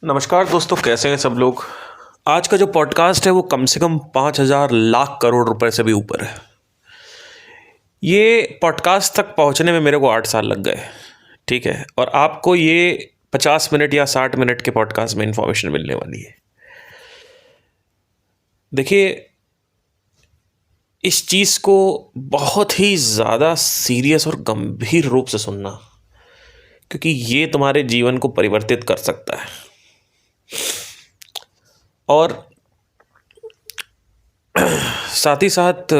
नमस्कार दोस्तों, कैसे हैं सब लोग। आज का जो पॉडकास्ट है वो कम से कम 5,000 लाख करोड़ रुपए से भी ऊपर है। ये पॉडकास्ट तक पहुंचने में मेरे को 8 साल लग गए, ठीक है। और आपको ये 50 मिनट या 60 मिनट के पॉडकास्ट में इंफॉर्मेशन मिलने वाली है। देखिए, इस चीज़ को बहुत ही ज़्यादा सीरियस और गंभीर रूप से सुनना, क्योंकि ये तुम्हारे जीवन को परिवर्तित कर सकता है। और साथ ही साथ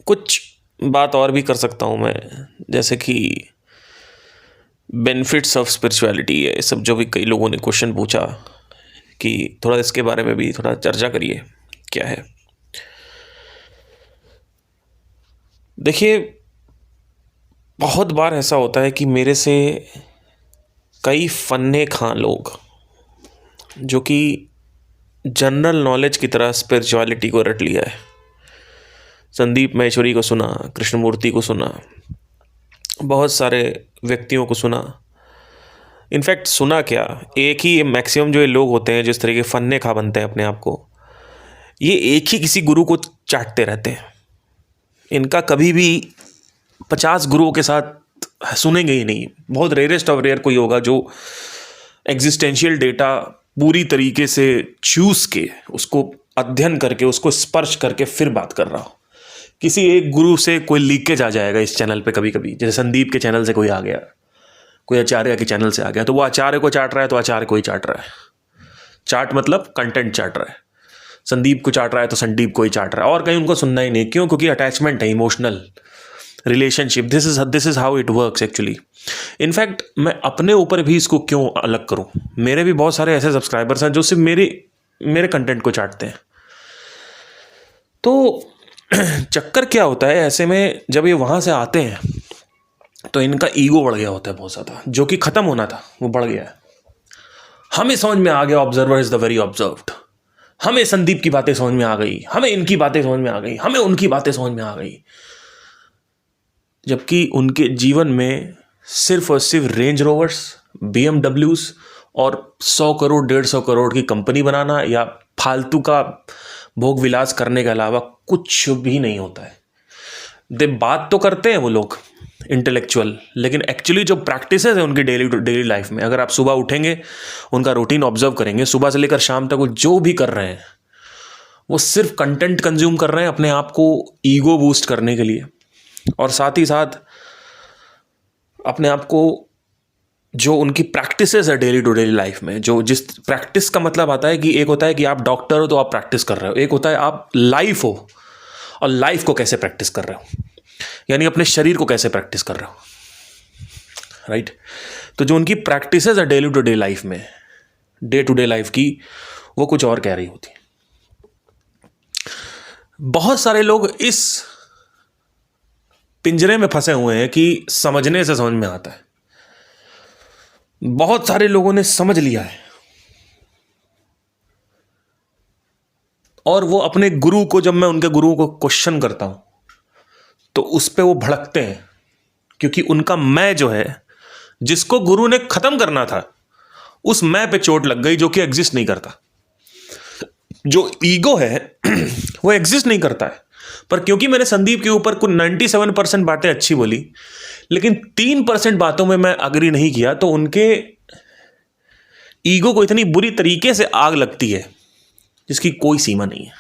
कुछ बात और भी कर सकता हूँ मैं, जैसे कि बेनिफिट्स ऑफ स्पिरिचुअलिटी है, सब जो भी कई लोगों ने क्वेश्चन पूछा कि थोड़ा इसके बारे में भी थोड़ा चर्चा करिए, क्या है। देखिए, बहुत बार ऐसा होता है कि मेरे से कई फन्ने खां लोग जो कि जनरल नॉलेज की तरह स्पिरिचुअलिटी को रट लिया है, संदीप माहेश्वरी को सुना, कृष्णमूर्ति को सुना, बहुत सारे व्यक्तियों को सुना। इनफैक्ट सुना क्या, एक ही मैक्सिमम जो ये लोग होते हैं जिस तरह के फन्ने खा बनते हैं अपने आप को, ये एक ही किसी गुरु को चाटते रहते हैं। इनका कभी भी 50 गुरुओं के साथ सुनेंगे ही नहीं। बहुत रेयरेस्ट ऑफ रेयर कोई होगा जो एग्जिस्टेंशियल डेटा पूरी तरीके से चूज के, उसको अध्ययन करके, उसको स्पर्श करके फिर बात कर रहा हो। किसी एक गुरु से कोई लीकेज आ जाएगा इस चैनल पे कभी कभी, जैसे संदीप के चैनल से कोई आ गया, कोई आचार्य के चैनल से आ गया, तो वो आचार्य को चाट रहा है तो आचार्य को ही चाट रहा है। चाट मतलब कंटेंट चाट रहा है। संदीप को चाट रहा है तो संदीप को ही चाट रहा है, और कहीं उनको सुनना ही नहीं। क्यों? क्योंकि अटैचमेंट है, emotional relationship. This is how it works actually. In fact मैं अपने ऊपर भी इसको क्यों अलग करूं, मेरे भी बहुत सारे ऐसे सब्सक्राइबर्स हैं जो सिर्फ मेरे कंटेंट को चाटते हैं। तो चक्कर क्या होता है ऐसे में, जब ये वहां से आते हैं तो इनका ईगो बढ़ गया होता है बहुत ज़्यादा, जो कि ख़त्म होना था वो बढ़ गया है। हमें समझ में आ गया, observer is the very observed. हमें संदीप की बातें समझ में आ गई, हमें इनकी बातें समझ में आ गई, हमें उनकी बातें समझ में आ गई। जबकि उनके जीवन में सिर्फ और सिर्फ रेंज रोवर्स, BMWs और 100 करोड़ 150 करोड़ की कंपनी बनाना या फालतू का भोग विलास करने के अलावा कुछ भी नहीं होता है। बात तो करते हैं वो लोग इंटेलेक्चुअल, लेकिन एक्चुअली जो प्रैक्टिसेस है उनकी डेली लाइफ में, अगर आप सुबह उठेंगे, उनका रूटीन ऑब्जर्व करेंगे, सुबह से लेकर शाम तक वो जो भी कर रहे हैं वो सिर्फ कंटेंट कंज्यूम कर रहे हैं अपने आप को ईगो बूस्ट करने के लिए, और साथ ही साथ अपने आप को, जो उनकी प्रैक्टिसेस है डेली टू डेली लाइफ में, जो जिस प्रैक्टिस का मतलब आता है कि एक होता है कि आप डॉक्टर हो तो आप प्रैक्टिस कर रहे हो, एक होता है आप लाइफ हो और लाइफ को कैसे प्रैक्टिस कर रहे हो, यानी अपने शरीर को कैसे प्रैक्टिस कर रहे हो, राइट। तो जो उनकी प्रैक्टिसेस है डेली टू डे लाइफ में, डे टू डे लाइफ की, वो कुछ और कह रही होती। बहुत सारे लोग इस पिंजरे में फंसे हुए हैं कि समझने से समझ में आता है। बहुत सारे लोगों ने समझ लिया है और वो अपने गुरु को, जब मैं उनके गुरु को क्वेश्चन करता हूं तो उस पे वो भड़कते हैं, क्योंकि उनका मैं जो है, जिसको गुरु ने खत्म करना था, उस मैं पे चोट लग गई, जो कि एग्जिस्ट नहीं करता। जो ईगो है वो एग्जिस्ट नहीं करता है। पर क्योंकि मैंने संदीप के ऊपर कुछ 97% बातें अच्छी बोली, लेकिन 3% बातों में मैं अग्री नहीं किया, तो उनके ईगो को इतनी बुरी तरीके से आग लगती है जिसकी कोई सीमा नहीं है,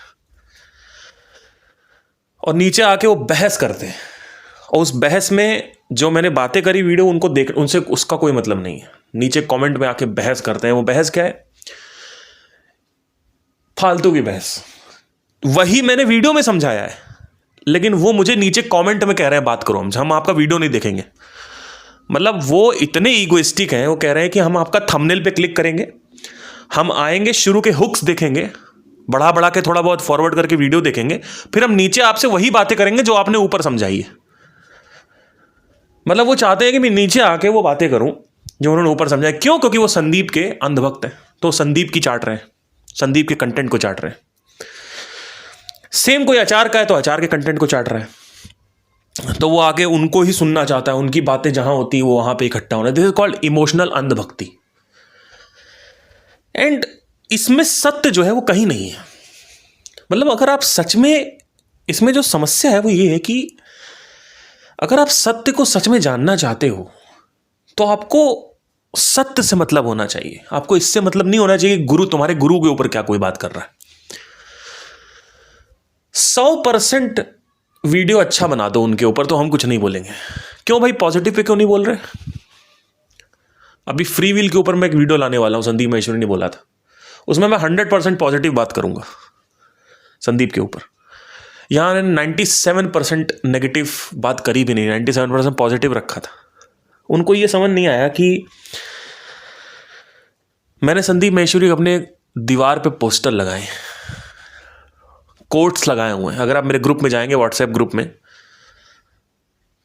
और नीचे आके वो बहस करते हैं, और उस बहस में जो मैंने बातें करी वीडियो उनको देख, उनसे उसका कोई मतलब नहीं है। नीचे कमेंट में आके बहस करते हैं। वो बहस क्या है? फालतू की बहस। वही मैंने वीडियो में समझाया है, लेकिन वो मुझे नीचे कमेंट में कह रहे हैं बात करो, हम आपका वीडियो नहीं देखेंगे। मतलब वो इतने ईगोइस्टिक हैं, वो कह रहे हैं कि हम आपका थंबनेल पे क्लिक करेंगे, हम आएंगे, शुरू के हुक्स देखेंगे, बढ़ा बढ़ा के थोड़ा बहुत फॉरवर्ड करके वीडियो देखेंगे, फिर हम नीचे आपसे वही बातें करेंगे जो आपने ऊपर समझाई है। मतलब वो चाहते हैं कि मैं नीचे आके वो बातें करूं जो उन्होंने ऊपर समझाया। क्यों? क्योंकि वो संदीप के अंधभक्त हैं, तो संदीप की चाट रहे हैं, संदीप के कंटेंट को चाट रहे हैं। सेम कोई आचार का है तो आचार के कंटेंट को चाट रहा है, तो वो आगे उनको ही सुनना चाहता है, उनकी बातें जहां होती है वो वहां पे इकट्ठा होना है। दिस इज कॉल्ड इमोशनल अंधभक्ति। एंड इसमें सत्य जो है वो कहीं नहीं है। मतलब अगर आप सच में, इसमें जो समस्या है वो ये है कि अगर आप सत्य को सच में जानना चाहते हो तो आपको सत्य से मतलब होना चाहिए। आपको इससे मतलब नहीं होना चाहिए गुरु, तुम्हारे गुरु के ऊपर क्या कोई बात कर रहा है। 100% वीडियो अच्छा बना दो उनके ऊपर तो हम कुछ नहीं बोलेंगे। क्यों भाई, पॉजिटिव पे क्यों नहीं बोल रहे? अभी फ्री विल के ऊपर मैं एक वीडियो लाने वाला हूं, संदीप महेश्वरी ने बोला था, उसमें मैं 100% पॉजिटिव बात करूंगा संदीप के ऊपर। यहां 97% नेगेटिव बात करी भी नहीं, 97% पॉजिटिव रखा था। उनको ये समझ नहीं आया कि मैंने संदीप महेश्वरी के अपने दीवार पे पोस्टर लगाए, कोट्स लगाए हुए हैं। अगर आप मेरे ग्रुप में जाएंगे, व्हाट्सएप ग्रुप में,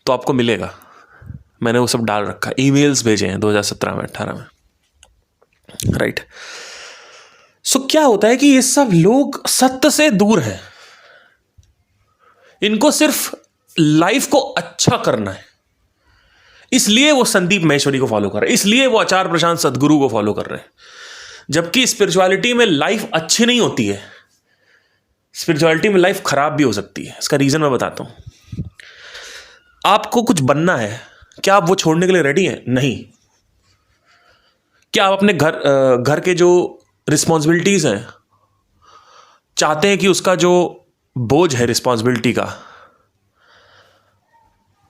तो आपको मिलेगा। मैंने वो सब डाल रखा, ईमेल्स भेजे हैं 2017 में 18 में, राइट। सो क्या होता है कि ये सब लोग सत्य से दूर हैं। इनको सिर्फ लाइफ को अच्छा करना है, इसलिए वो संदीप महेश्वरी को फॉलो कर रहे हैं, इसलिए वो आचार्य प्रशांत सद्गुरु को फॉलो कर रहे हैं। जबकि स्पिरिचुअलिटी में लाइफ अच्छी नहीं होती है, स्पिरिचुअलिटी में लाइफ खराब भी हो सकती है। इसका रीजन मैं बताता हूं। आपको कुछ बनना है, क्या आप वो छोड़ने के लिए रेडी हैं? नहीं। क्या आप अपने घर के जो रिस्पॉन्सिबिलिटीज हैं, चाहते हैं कि उसका जो बोझ है रिस्पॉन्सिबिलिटी का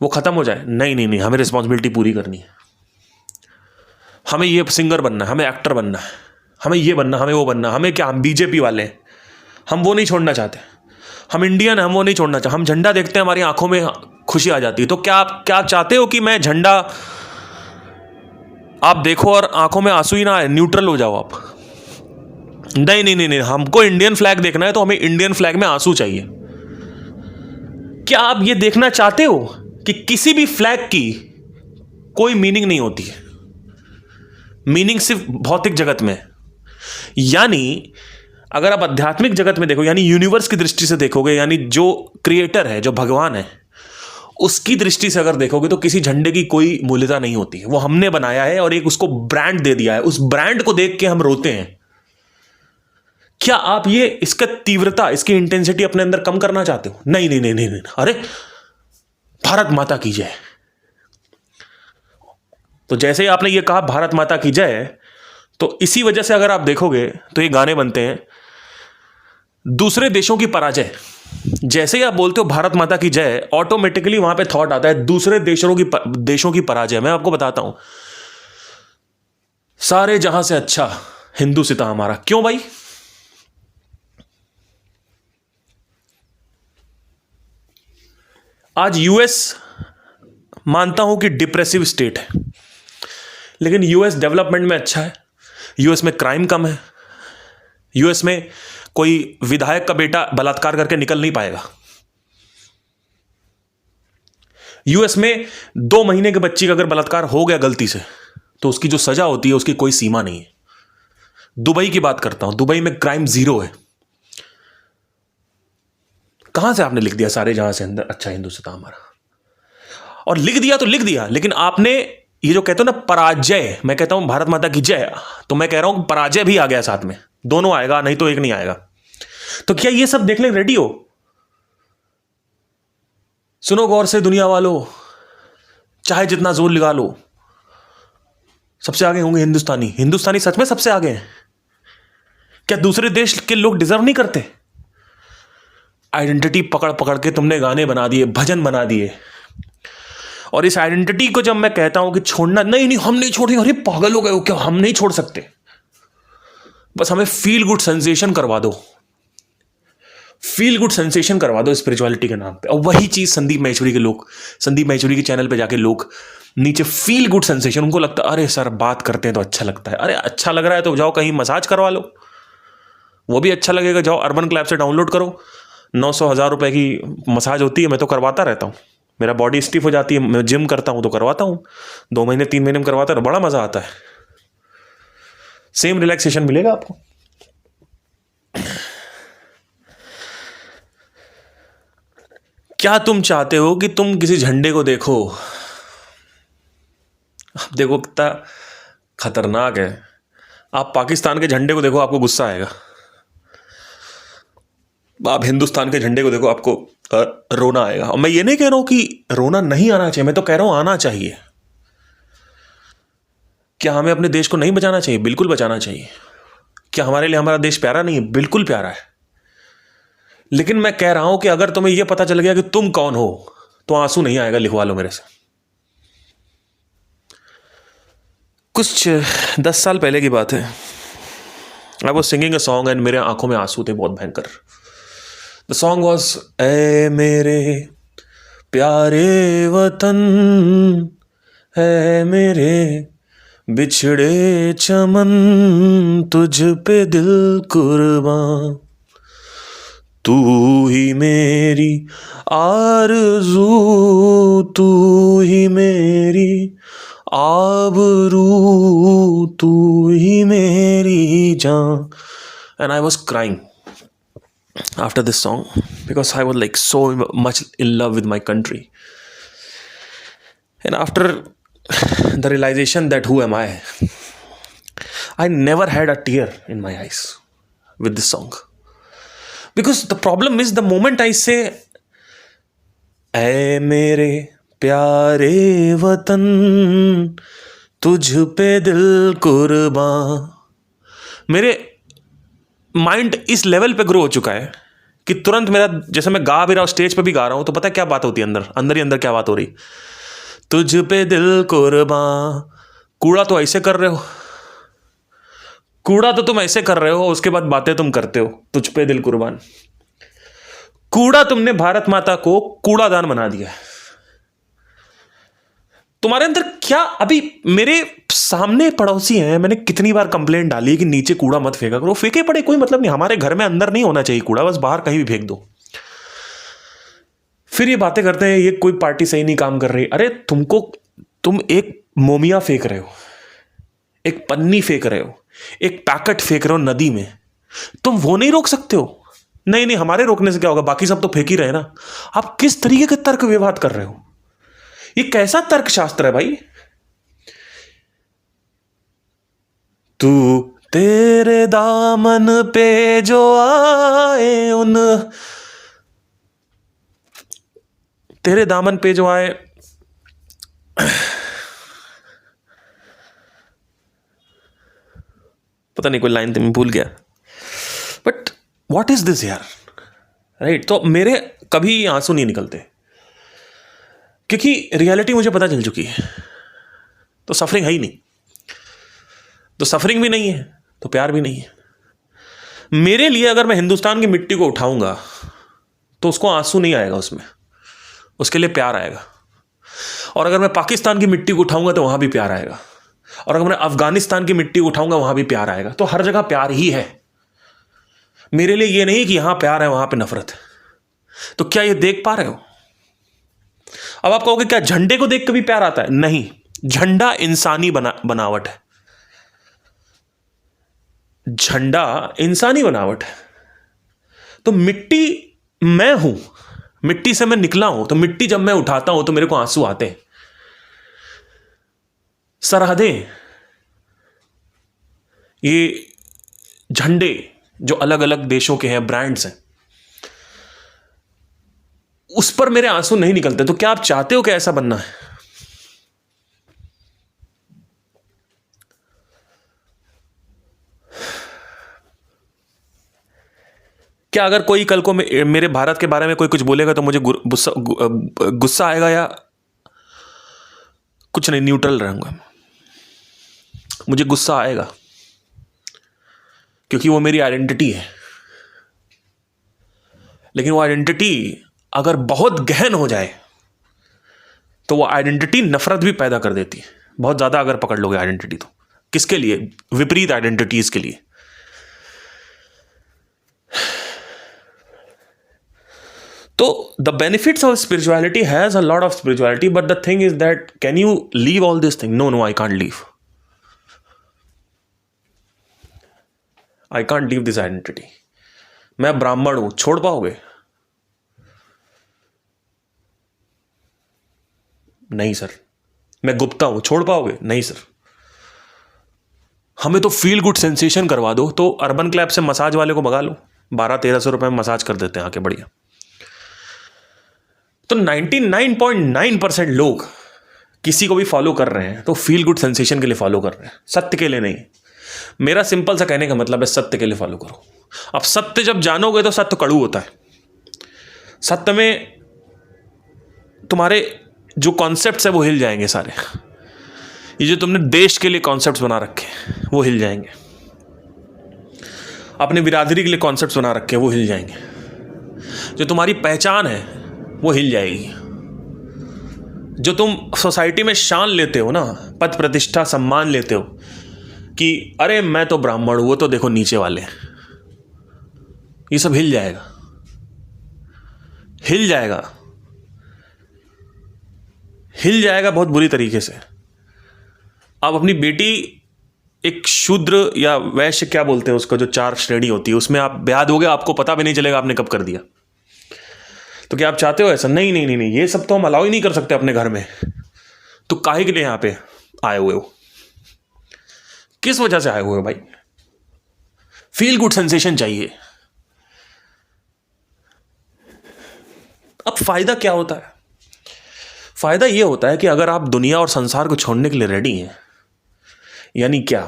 वो खत्म हो जाए? नहीं नहीं नहीं, हमें रिस्पॉन्सिबिलिटी पूरी करनी है। हमें ये सिंगर बनना है, हमें एक्टर बनना है, हमें ये बनना, हमें वो बनना। हमें क्या, हम बीजेपी वाले हैं, हम वो नहीं छोड़ना चाहते। हम इंडियन हैं, हम वो नहीं छोड़ना चाहते। हम झंडा देखते हैं, हमारी आंखों में खुशी आ जाती है। तो क्या आप चाहते हो कि मैं झंडा आप देखो और आंखों में आंसू ही ना आए, न्यूट्रल हो जाओ आप? नहीं नहीं नहीं नहीं, हमको इंडियन फ्लैग देखना है तो हमें इंडियन फ्लैग में आंसू चाहिए। क्या आप ये देखना चाहते हो कि किसी भी फ्लैग की कोई मीनिंग नहीं होती है, मीनिंग सिर्फ भौतिक जगत में? यानी अगर आप आध्यात्मिक जगत में देखो, यानी यूनिवर्स की दृष्टि से देखोगे, यानी जो क्रिएटर है, जो भगवान है, उसकी दृष्टि से अगर देखोगे तो किसी झंडे की कोई मूल्यता नहीं होती है। वो हमने बनाया है और एक उसको ब्रांड दे दिया है, उस ब्रांड को देख के हम रोते हैं। क्या आप ये इसका तीव्रता, इसकी इंटेंसिटी अपने अंदर कम करना चाहते हो? नहीं नहीं नहीं नहीं, नहीं। अरे भारत माता की जय। तो जैसे ही आपने ये कहा भारत माता की जय, तो इसी वजह से अगर आप देखोगे तो ये गाने बनते हैं दूसरे देशों की पराजय। जैसे ही आप बोलते हो भारत माता की जय, ऑटोमेटिकली वहां पे थॉट आता है दूसरे देशों की पराजय। मैं आपको बताता हूं, सारे जहां से अच्छा हिंदू सिता हमारा। क्यों भाई? आज यूएस मानता हूं कि डिप्रेसिव स्टेट है, लेकिन यूएस डेवलपमेंट में अच्छा है। यूएस में क्राइम कम है। यूएस में कोई विधायक का बेटा बलात्कार करके निकल नहीं पाएगा। यूएस में 2 महीने के बच्ची का अगर बलात्कार हो गया गलती से, तो उसकी जो सजा होती है उसकी कोई सीमा नहीं है। दुबई की बात करता हूं, दुबई में क्राइम 0 है। कहां से आपने लिख दिया सारे जहां से अंदर अच्छा हिंदुस्तान हमारा? और लिख दिया तो लिख दिया, लेकिन आपने ये जो कहते हो ना पराजय, मैं कहता हूं भारत माता की जय, तो मैं कह रहा हूं पराजय भी आ गया साथ में। दोनों आएगा, नहीं तो एक नहीं आएगा। तो क्या ये सब देखने रेडी हो? सुनो गौर से दुनिया वालों, चाहे जितना जोर लगा लो, सबसे आगे होंगे हिंदुस्तानी। हिंदुस्तानी सच में सबसे आगे हैं। क्या दूसरे देश के लोग डिजर्व नहीं करते? आइडेंटिटी पकड़ पकड़ के तुमने गाने बना दिए, भजन बना दिए। और इस आइडेंटिटी को जब मैं कहता हूं कि छोड़ना, नहीं नहीं हम नहीं छोड़ेंगे, अरे पागल हो गए हो क्या? हम नहीं छोड़ सकते। बस हमें फील गुड सेंसेशन करवा दो, फील गुड सेंसेशन करवा दो स्पिरिचुअलिटी के नाम पे। और वही चीज संदीप महेश्वरी के लोग, संदीप महेश्वरी के चैनल पे जाके लोग नीचे फील गुड सेंसेशन, उनको लगता है अरे सर बात करते हैं तो अच्छा लगता है। अरे अच्छा लग रहा है तो जाओ कहीं मसाज करवा लो, वो भी अच्छा लगेगा। जाओ अर्बन क्लैप से डाउनलोड करो, 900-1000 रुपए की मसाज होती है। मैं तो करवाता रहता हूँ, मेरा बॉडी स्टिफ हो जाती है, मैं जिम करता हूँ तो करवाता हूँ। 2 महीने 3 महीने में करवाता है, बड़ा मजा आता है। सेम रिलैक्सेशन मिलेगा आपको। क्या तुम चाहते हो कि तुम किसी झंडे को देखो? आप देखो कितना खतरनाक है। आप पाकिस्तान के झंडे को देखो, आपको गुस्सा आएगा। आप हिंदुस्तान के झंडे को देखो, आपको रोना आएगा। और मैं ये नहीं कह रहा हूं कि रोना नहीं आना चाहिए, मैं तो कह रहा हूं आना चाहिए। क्या हमें अपने देश को नहीं बचाना चाहिए? बिल्कुल बचाना चाहिए। क्या हमारे लिए हमारा देश प्यारा नहीं है? बिल्कुल प्यारा है। लेकिन मैं कह रहा हूं कि अगर तुम्हें यह पता चल गया कि तुम कौन हो, तो आंसू नहीं आएगा, लिखवा लो मेरे से। कुछ 10 साल पहले की बात है। I was singing a song and मेरे आंखों में आंसू थे बहुत भयंकर। द सॉन्ग वॉज, ए मेरे प्यारे वतन, है मेरे बिछड़े चमन, तुझ पे दिल कुर्बान, तू ही मेरी आरज़ू, तू ही मेरी आबरू, तू ही मेरी जान। And I was crying after this song because I was like so much in love with my country. And after the realization that who am I never had a tear in my eyes with this song. Because the problem is, the moment I say, ऐ मेरे प्यारे वतन, तुझ पे दिल कुर्बान, मेरे mind इस level पे ग्रो हो चुका है कि तुरंत मेरा, जैसे मैं गा भी रहा हूँ, स्टेज पे भी गा रहा हूँ, तो पता है क्या बात होती है अंदर अंदर ही अंदर क्या बात हो रही? तुझ पे दिल कुर्बान। कूड़ा तो ऐसे कर रहे हो, कूड़ा तो तुम ऐसे कर रहे हो, उसके बाद बातें तुम करते हो, तुझ पे दिल कुर्बान। कूड़ा तुमने भारत माता को कूड़ादान बना दिया। तुम्हारे अंदर क्या, अभी मेरे सामने पड़ोसी हैं, मैंने कितनी बार कंप्लेंट डाली है कि नीचे कूड़ा मत फेंका करो। फेंके पड़े, कोई मतलब नहीं, हमारे घर में अंदर नहीं होना चाहिए कूड़ा, बस बाहर कहीं भी फेंक दो। फिर ये बातें करते हैं, ये कोई पार्टी सही नहीं काम कर रही। अरे तुम एक मोमिया फेंक रहे हो, एक पन्नी फेंक रहे हो, एक पैकेट फेंक रहे हो नदी में, तुम वो नहीं रोक सकते हो? नहीं नहीं, हमारे रोकने से क्या होगा, बाकी सब तो फेंक ही रहे ना। आप किस तरीके के तर्क विवाद कर रहे हो? ये कैसा तर्क शास्त्र है भाई? तू तेरे दामन पे जो आए, उन तेरे दामन पे जो आए, पता नहीं कोई लाइन तो मैं भूल गया, बट व्हाट इज दिस यार, राइट? तो मेरे कभी आंसू नहीं निकलते क्योंकि रियलिटी मुझे पता चल चुकी है। तो सफरिंग है ही नहीं, तो सफरिंग भी नहीं है तो प्यार भी नहीं है। मेरे लिए अगर मैं हिंदुस्तान की मिट्टी को उठाऊंगा तो उसको आंसू नहीं आएगा, उसमें उसके लिए प्यार आएगा। और अगर मैं पाकिस्तान की मिट्टी को उठाऊंगा तो वहां भी प्यार आएगा। और अगर मैं अफगानिस्तान की मिट्टी को उठाऊंगा वहां भी प्यार आएगा। तो हर जगह प्यार ही है मेरे लिए। ये नहीं कि यहां प्यार है वहां पे नफरत है। तो क्या ये देख पा रहे हो? अब आप कहोगे क्या झंडे को देख कभी प्यार आता है? नहीं, झंडा इंसानी बनावट है। झंडा इंसानी बनावट है। तो मिट्टी मैं हूं, मिट्टी से मैं निकला हूं, तो मिट्टी जब मैं उठाता हूं तो मेरे को आंसू आते हैं। सरहदें, ये झंडे जो अलग अलग देशों के हैं, ब्रांड्स हैं, उस पर मेरे आंसू नहीं निकलते। तो क्या आप चाहते हो कि ऐसा बनना है? क्या अगर कोई कल को मेरे भारत के बारे में कोई कुछ बोलेगा तो मुझे गुस्सा आएगा या कुछ नहीं, न्यूट्रल रहूंगा? मुझे गुस्सा आएगा क्योंकि वो मेरी आइडेंटिटी है। लेकिन वो आइडेंटिटी अगर बहुत गहन हो जाए तो वो आइडेंटिटी नफरत भी पैदा कर देती है। बहुत ज्यादा अगर पकड़ लोगे आइडेंटिटी तो। किसके लिए? विपरीत आइडेंटिटीज के लिए। तो the benefits of spirituality has a lot of spirituality, but the thing is that can you leave all this thing? No no, I can't leave. I can't leave this identity. मैं ब्राह्मण हूं, छोड़ पाओगे? नहीं sir. मैं गुप्ता हूं, छोड़ पाओगे? नहीं सर। हमें तो फील गुड सेंसेशन करवा दो, तो अर्बन क्लैब से मसाज वाले को भगा लो, 1200-1300 रुपये में मसाज कर देते हैं आके बढ़िया। तो 99.9% लोग किसी को भी फॉलो कर रहे हैं तो फील गुड सेंसेशन के लिए फॉलो कर रहे हैं, सत्य के लिए नहीं। मेरा सिंपल सा कहने का मतलब है सत्य के लिए फॉलो करो। अब सत्य जब जानोगे तो सत्य कड़ू होता है। सत्य में तुम्हारे जो कॉन्सेप्ट्स है वो हिल जाएंगे सारे। ये जो तुमने देश के लिए कॉन्सेप्ट्स बना रखे हैं वो हिल जाएंगे, अपने बिरादरी के लिए कॉन्सेप्ट्स बना रखे हैं वो हिल जाएंगे, जो तुम्हारी पहचान है वो हिल जाएगी। जो तुम सोसाइटी में शान लेते हो ना, पद प्रतिष्ठा सम्मान लेते हो कि अरे मैं तो ब्राह्मण हूं, वो तो देखो नीचे वाले, ये सब हिल जाएगा, हिल जाएगा, हिल जाएगा बहुत बुरी तरीके से। आप अपनी बेटी एक शूद्र या वैश्य क्या बोलते हैं उसको, जो 4 श्रेणी होती है, उसमें आप ब्याह दोगे, आपको पता भी नहीं चलेगा आपने कब कर दिया। तो क्या आप चाहते हो ऐसा? नहीं नहीं नहीं नहीं, ये सब तो हम अलाउ ही नहीं कर सकते अपने घर में। तो काहे के लिए यहां पे आए हुए हो? किस वजह से आए हुए हो भाई? फील गुड सेंसेशन चाहिए। अब फायदा क्या होता है? फायदा यह होता है कि अगर आप दुनिया और संसार को छोड़ने के लिए रेडी हैं, यानी क्या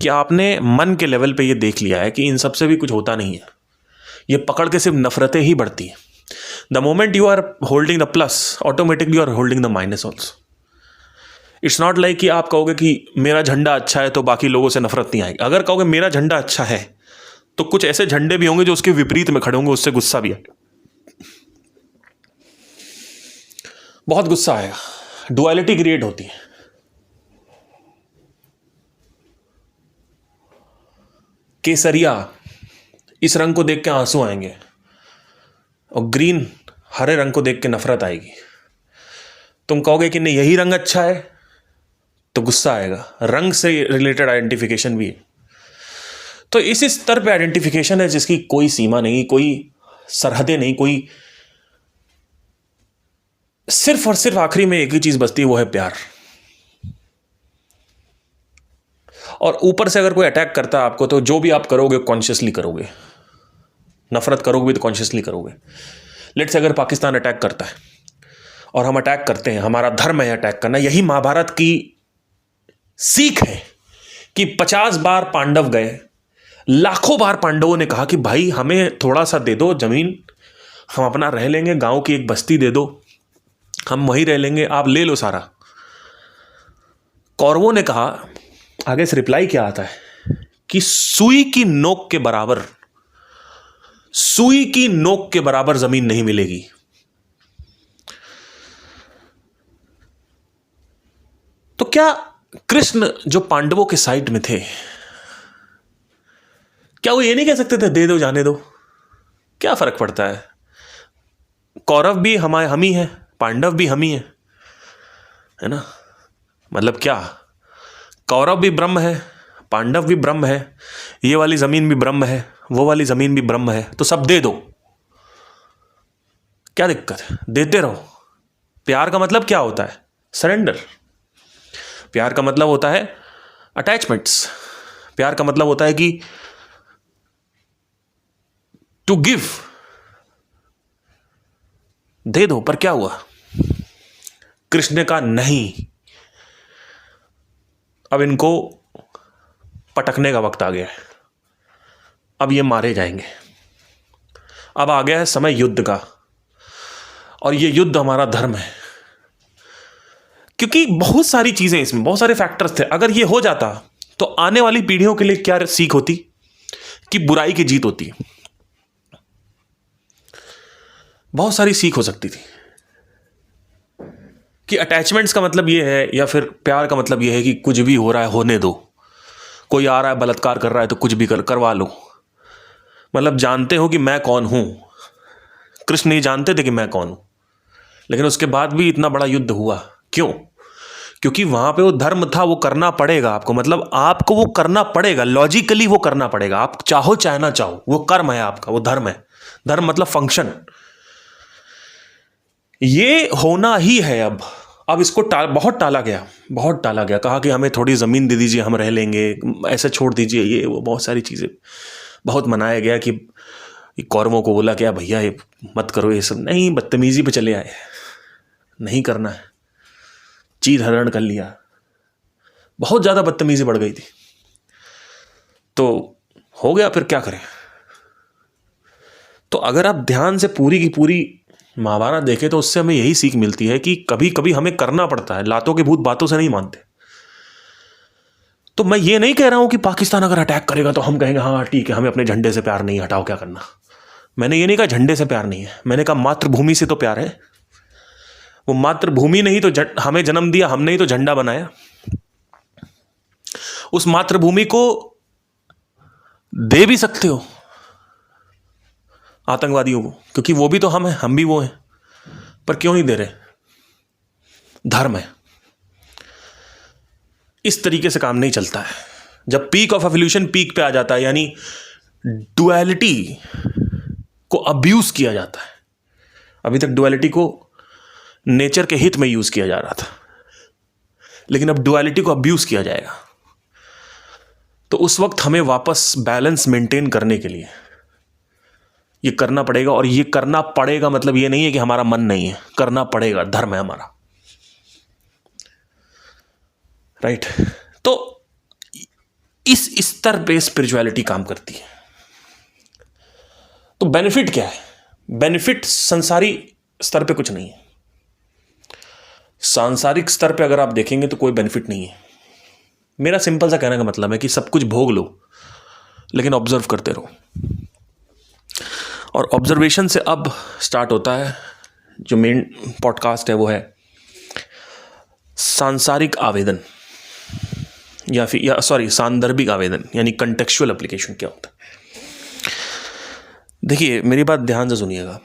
कि आपने मन के लेवल पे ये देख लिया है कि इन सब से भी कुछ होता नहीं है, ये पकड़ के सिर्फ नफरतें ही बढ़ती हैं। The moment you are holding the plus, automatically you are holding the minus also. It's not like कि आप कहोगे कि मेरा झंडा अच्छा है तो बाकी लोगों से नफरत नहीं आएगी। अगर कहोगे मेरा झंडा अच्छा है तो कुछ ऐसे झंडे भी होंगे जो उसके विपरीत में खड़े होंगे, उससे गुस्सा भी आएगा, बहुत गुस्सा आएगा, डुअलिटी क्रिएट होती है। केसरिया, इस रंग को देख के आंसू आएंगे, और ग्रीन, हरे रंग को देख के नफरत आएगी। तुम कहोगे कि नहीं यही रंग अच्छा है तो गुस्सा आएगा। रंग से रिलेटेड आइडेंटिफिकेशन भी है। तो इस स्तर पे आइडेंटिफिकेशन है जिसकी कोई सीमा नहीं, कोई सरहदें नहीं, कोई, सिर्फ और सिर्फ आखिरी में एक ही चीज बचती है, वो है प्यार। और ऊपर से अगर कोई अटैक करता है आपको, तो जो भी आप करोगे कॉन्शियसली करोगे, नफरत करोगे भी तो कॉन्शियसली करोगे। लेट्स से अगर पाकिस्तान अटैक करता है और हम अटैक करते हैं, हमारा धर्म है अटैक करना, यही महाभारत की सीख है कि 50 बार पांडव गए, लाखों बार पांडवों ने कहा कि भाई हमें थोड़ा सा दे दो जमीन, हम अपना रह लेंगे, गांव की एक बस्ती दे दो, हम वहीं रह लेंगे, आप ले लो सारा। कौरवों ने कहा, आगे से रिप्लाई क्या आता है कि सुई की नोक के बराबर, सुई की नोक के बराबर जमीन नहीं मिलेगी। तो क्या कृष्ण जो पांडवों के साइड में थे, क्या वो ये नहीं कह सकते थे दे दो जाने दो, क्या फर्क पड़ता है, कौरव भी हम ही है, पांडव भी हम ही है ना? मतलब क्या, कौरव भी ब्रह्म है, पांडव भी ब्रह्म है, ये वाली जमीन भी ब्रह्म है, वो वाली जमीन भी ब्रह्म है, तो सब दे दो, क्या दिक्कत है, देते रहो। प्यार का मतलब क्या होता है? सरेंडर। प्यार का मतलब होता है अटैचमेंट्स। प्यार का मतलब होता है कि टू गिव, दे दो। पर क्या हुआ? कृष्ण का नहीं, अब इनको पटकने का वक्त आ गया है, अब ये मारे जाएंगे, अब आ गया है समय युद्ध का, और ये युद्ध हमारा धर्म है। क्योंकि बहुत सारी चीजें इसमें, बहुत सारे फैक्टर्स थे। अगर ये हो जाता तो आने वाली पीढ़ियों के लिए क्या सीख होती कि बुराई की जीत होती है। बहुत सारी सीख हो सकती थी कि अटैचमेंट्स का मतलब ये है, या फिर प्यार का मतलब ये है कि कुछ भी हो रहा है होने दो, कोई आ रहा है बलात्कार कर रहा है तो कुछ भी करवा लो। मतलब जानते हो कि मैं कौन हूं। कृष्ण ये जानते थे कि मैं कौन हूं, लेकिन उसके बाद भी इतना बड़ा युद्ध हुआ। क्यों? क्योंकि वहां पे वो धर्म था, वो करना पड़ेगा आपको, मतलब आपको वो करना पड़ेगा, लॉजिकली वो करना पड़ेगा, आप चाहो चाहे ना चाहो, वो कर्म है आपका, वो धर्म है। धर्म मतलब फंक्शन, ये होना ही है। अब अब इसको बहुत टाला गया, कहा कि हमें थोड़ी ज़मीन दे दीजिए, हम रह लेंगे, ऐसे छोड़ दीजिए, ये वो बहुत सारी चीज़ें, बहुत मनाया गया कि कौरवों को बोला क्या भैया ये मत करो, ये सब नहीं, बदतमीजी पे चले आए, नहीं करना है, चीर हरण कर लिया, बहुत ज़्यादा बदतमीजी बढ़ गई थी, तो हो गया, फिर क्या करें। तो अगर आप ध्यान से पूरी की पूरी महाभारत देखें तो उससे हमें यही सीख मिलती है कि कभी कभी हमें करना पड़ता है, लातों के भूत बातों से नहीं मानते। तो मैं ये नहीं कह रहा हूं कि पाकिस्तान अगर अटैक करेगा तो हम कहेंगे हाँ ठीक है, हमें अपने झंडे से प्यार नहीं, हटाओ क्या करना। मैंने ये नहीं कहा झंडे से प्यार नहीं है, मैंने कहा मातृभूमि से तो प्यार है। वो मातृभूमि नहीं तो हमें जन्म दिया, हमने ही तो झंडा बनाया। उस मातृभूमि को दे भी सकते हो आतंकवादियों को, क्योंकि वो भी तो हम भी वो हैं, पर क्यों नहीं दे रहे? धर्म है। इस तरीके से काम नहीं चलता है। जब पीक ऑफ एवोल्यूशन पीक पे आ जाता है, यानी डुअलिटी को अब्यूज किया जाता है। अभी तक डुअलिटी को नेचर के हित में यूज किया जा रहा था, लेकिन अब डुअलिटी को अब्यूज किया जाएगा। तो उस वक्त हमें वापस बैलेंस मेंटेन करने के लिए ये करना पड़ेगा। और ये करना पड़ेगा मतलब ये नहीं है कि हमारा मन नहीं है, करना पड़ेगा, धर्म है हमारा, राइट। तो इस स्तर पे स्पिरिचुअलिटी काम करती है। तो बेनिफिट क्या है? बेनिफिट संसारी स्तर पे कुछ नहीं है। सांसारिक स्तर पे अगर आप देखेंगे तो कोई बेनिफिट नहीं है। मेरा सिंपल सा कहने का मतलब है कि सब कुछ भोग लो, लेकिन ऑब्जर्व करते रहो। और ऑब्जर्वेशन से अब स्टार्ट होता है जो मेन पॉडकास्ट है, वो है सांसारिक आवेदन, सांदर्भिक आवेदन, यानी कंटेक्चुअल एप्लीकेशन क्या होता है। देखिए मेरी बात ध्यान से सुनिएगा।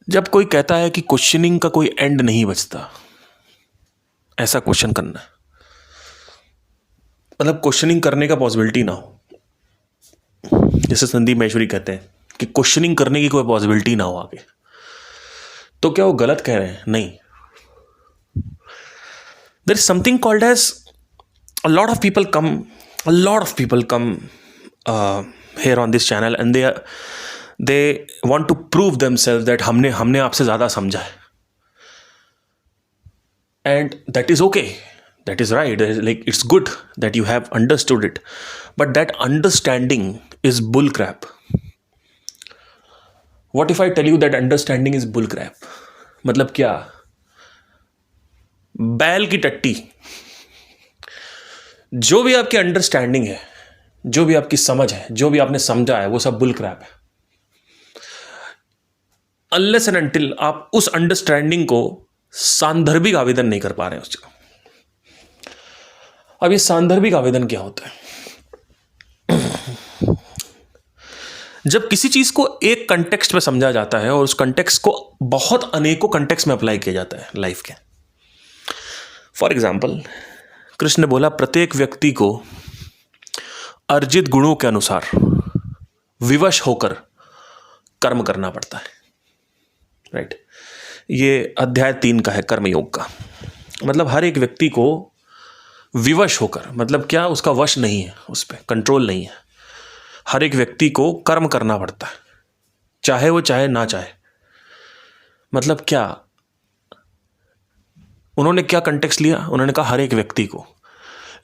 जब कोई कहता है कि क्वेश्चनिंग का कोई एंड नहीं बचता, ऐसा क्वेश्चन करना, मतलब क्वेश्चनिंग करने का पॉसिबिलिटी ना हो, जैसे संदीप महेश्वरी कहते हैं कि क्वेश्चनिंग करने की कोई पॉसिबिलिटी ना हो आगे, तो क्या वो गलत कह रहे हैं? नहीं। There is something called as a lot of people come here on this channel and they want to prove themselves that हमने आपसे ज़्यादा समझा है, and that is okay, that is right, like it's good that you have understood it, but that understanding is bull crap. What if I tell you that understanding is bull crap? मतलब क्या? बैल की टट्टी। जो भी आपकी understanding है, जो भी आपकी समझ है, जो भी आपने समझा है, वो सब बुल क्रैप है। अनलेस एंड अनटिल आप उस अंडरस्टैंडिंग को सांदर्भिक आवेदन नहीं कर पा रहे हैं उसका। अब ये सांदर्भिक आवेदन क्या होता है? जब किसी चीज को एक कंटेक्स्ट में समझा जाता है और उस कंटेक्स्ट को बहुत अनेकों कंटेक्स्ट में अप्लाई किया जाता है लाइफ के। फॉर एग्जाम्पल, कृष्ण ने बोला प्रत्येक व्यक्ति को अर्जित गुणों के अनुसार विवश होकर कर्म करना पड़ता है, राइट। ये अध्याय 3 का है, कर्मयोग का। मतलब हर एक व्यक्ति को विवश होकर, मतलब क्या? उसका वश नहीं है, उस पर कंट्रोल नहीं है। हर एक व्यक्ति को कर्म करना पड़ता है, चाहे वो चाहे ना चाहे। मतलब क्या? उन्होंने क्या कंटेक्स्ट लिया? उन्होंने कहा हर एक व्यक्ति को।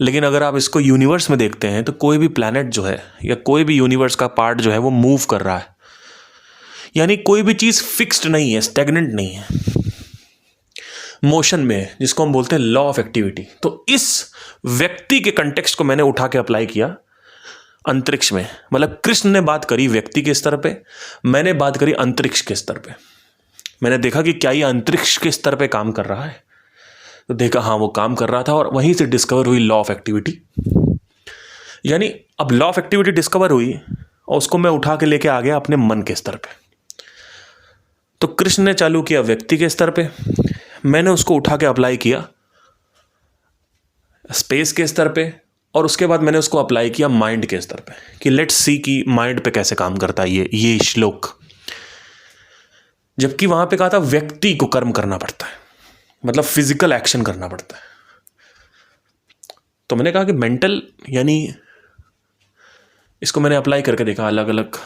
लेकिन अगर आप इसको यूनिवर्स में देखते हैं तो कोई भी प्लैनेट जो है या कोई भी यूनिवर्स का पार्ट जो है वो मूव कर रहा है, यानी कोई भी चीज़ फिक्स्ड नहीं है, स्टैग्नेंट नहीं है, मोशन में है, जिसको हम बोलते हैं लॉ ऑफ एक्टिविटी। तो इस व्यक्ति के कंटेक्स्ट को मैंने उठा के अप्लाई किया अंतरिक्ष में। मतलब कृष्ण ने बात करी व्यक्ति के स्तर पे, मैंने बात करी अंतरिक्ष के स्तर पे। मैंने देखा कि क्या ये अंतरिक्ष के स्तर पे काम कर रहा है, तो देखा हाँ वो काम कर रहा था, और वहीं से डिस्कवर हुई लॉ ऑफ एक्टिविटी। यानी अब लॉ ऑफ एक्टिविटी डिस्कवर हुई और उसको मैं उठा के लेके आ गया अपने मन के स्तर पे। तो कृष्ण ने चालू किया व्यक्ति के स्तर पे, मैंने उसको उठा के अप्लाई किया स्पेस के स्तर पे, और उसके बाद मैंने उसको अप्लाई किया माइंड के स्तर पे कि लेट्स सी कि माइंड पे कैसे काम करता है ये श्लोक। जबकि वहां पे कहा था व्यक्ति को कर्म करना पड़ता है, मतलब फिजिकल एक्शन करना पड़ता है। तो मैंने कहा कि मेंटल, यानी इसको मैंने अप्लाई करके देखा अलग अलग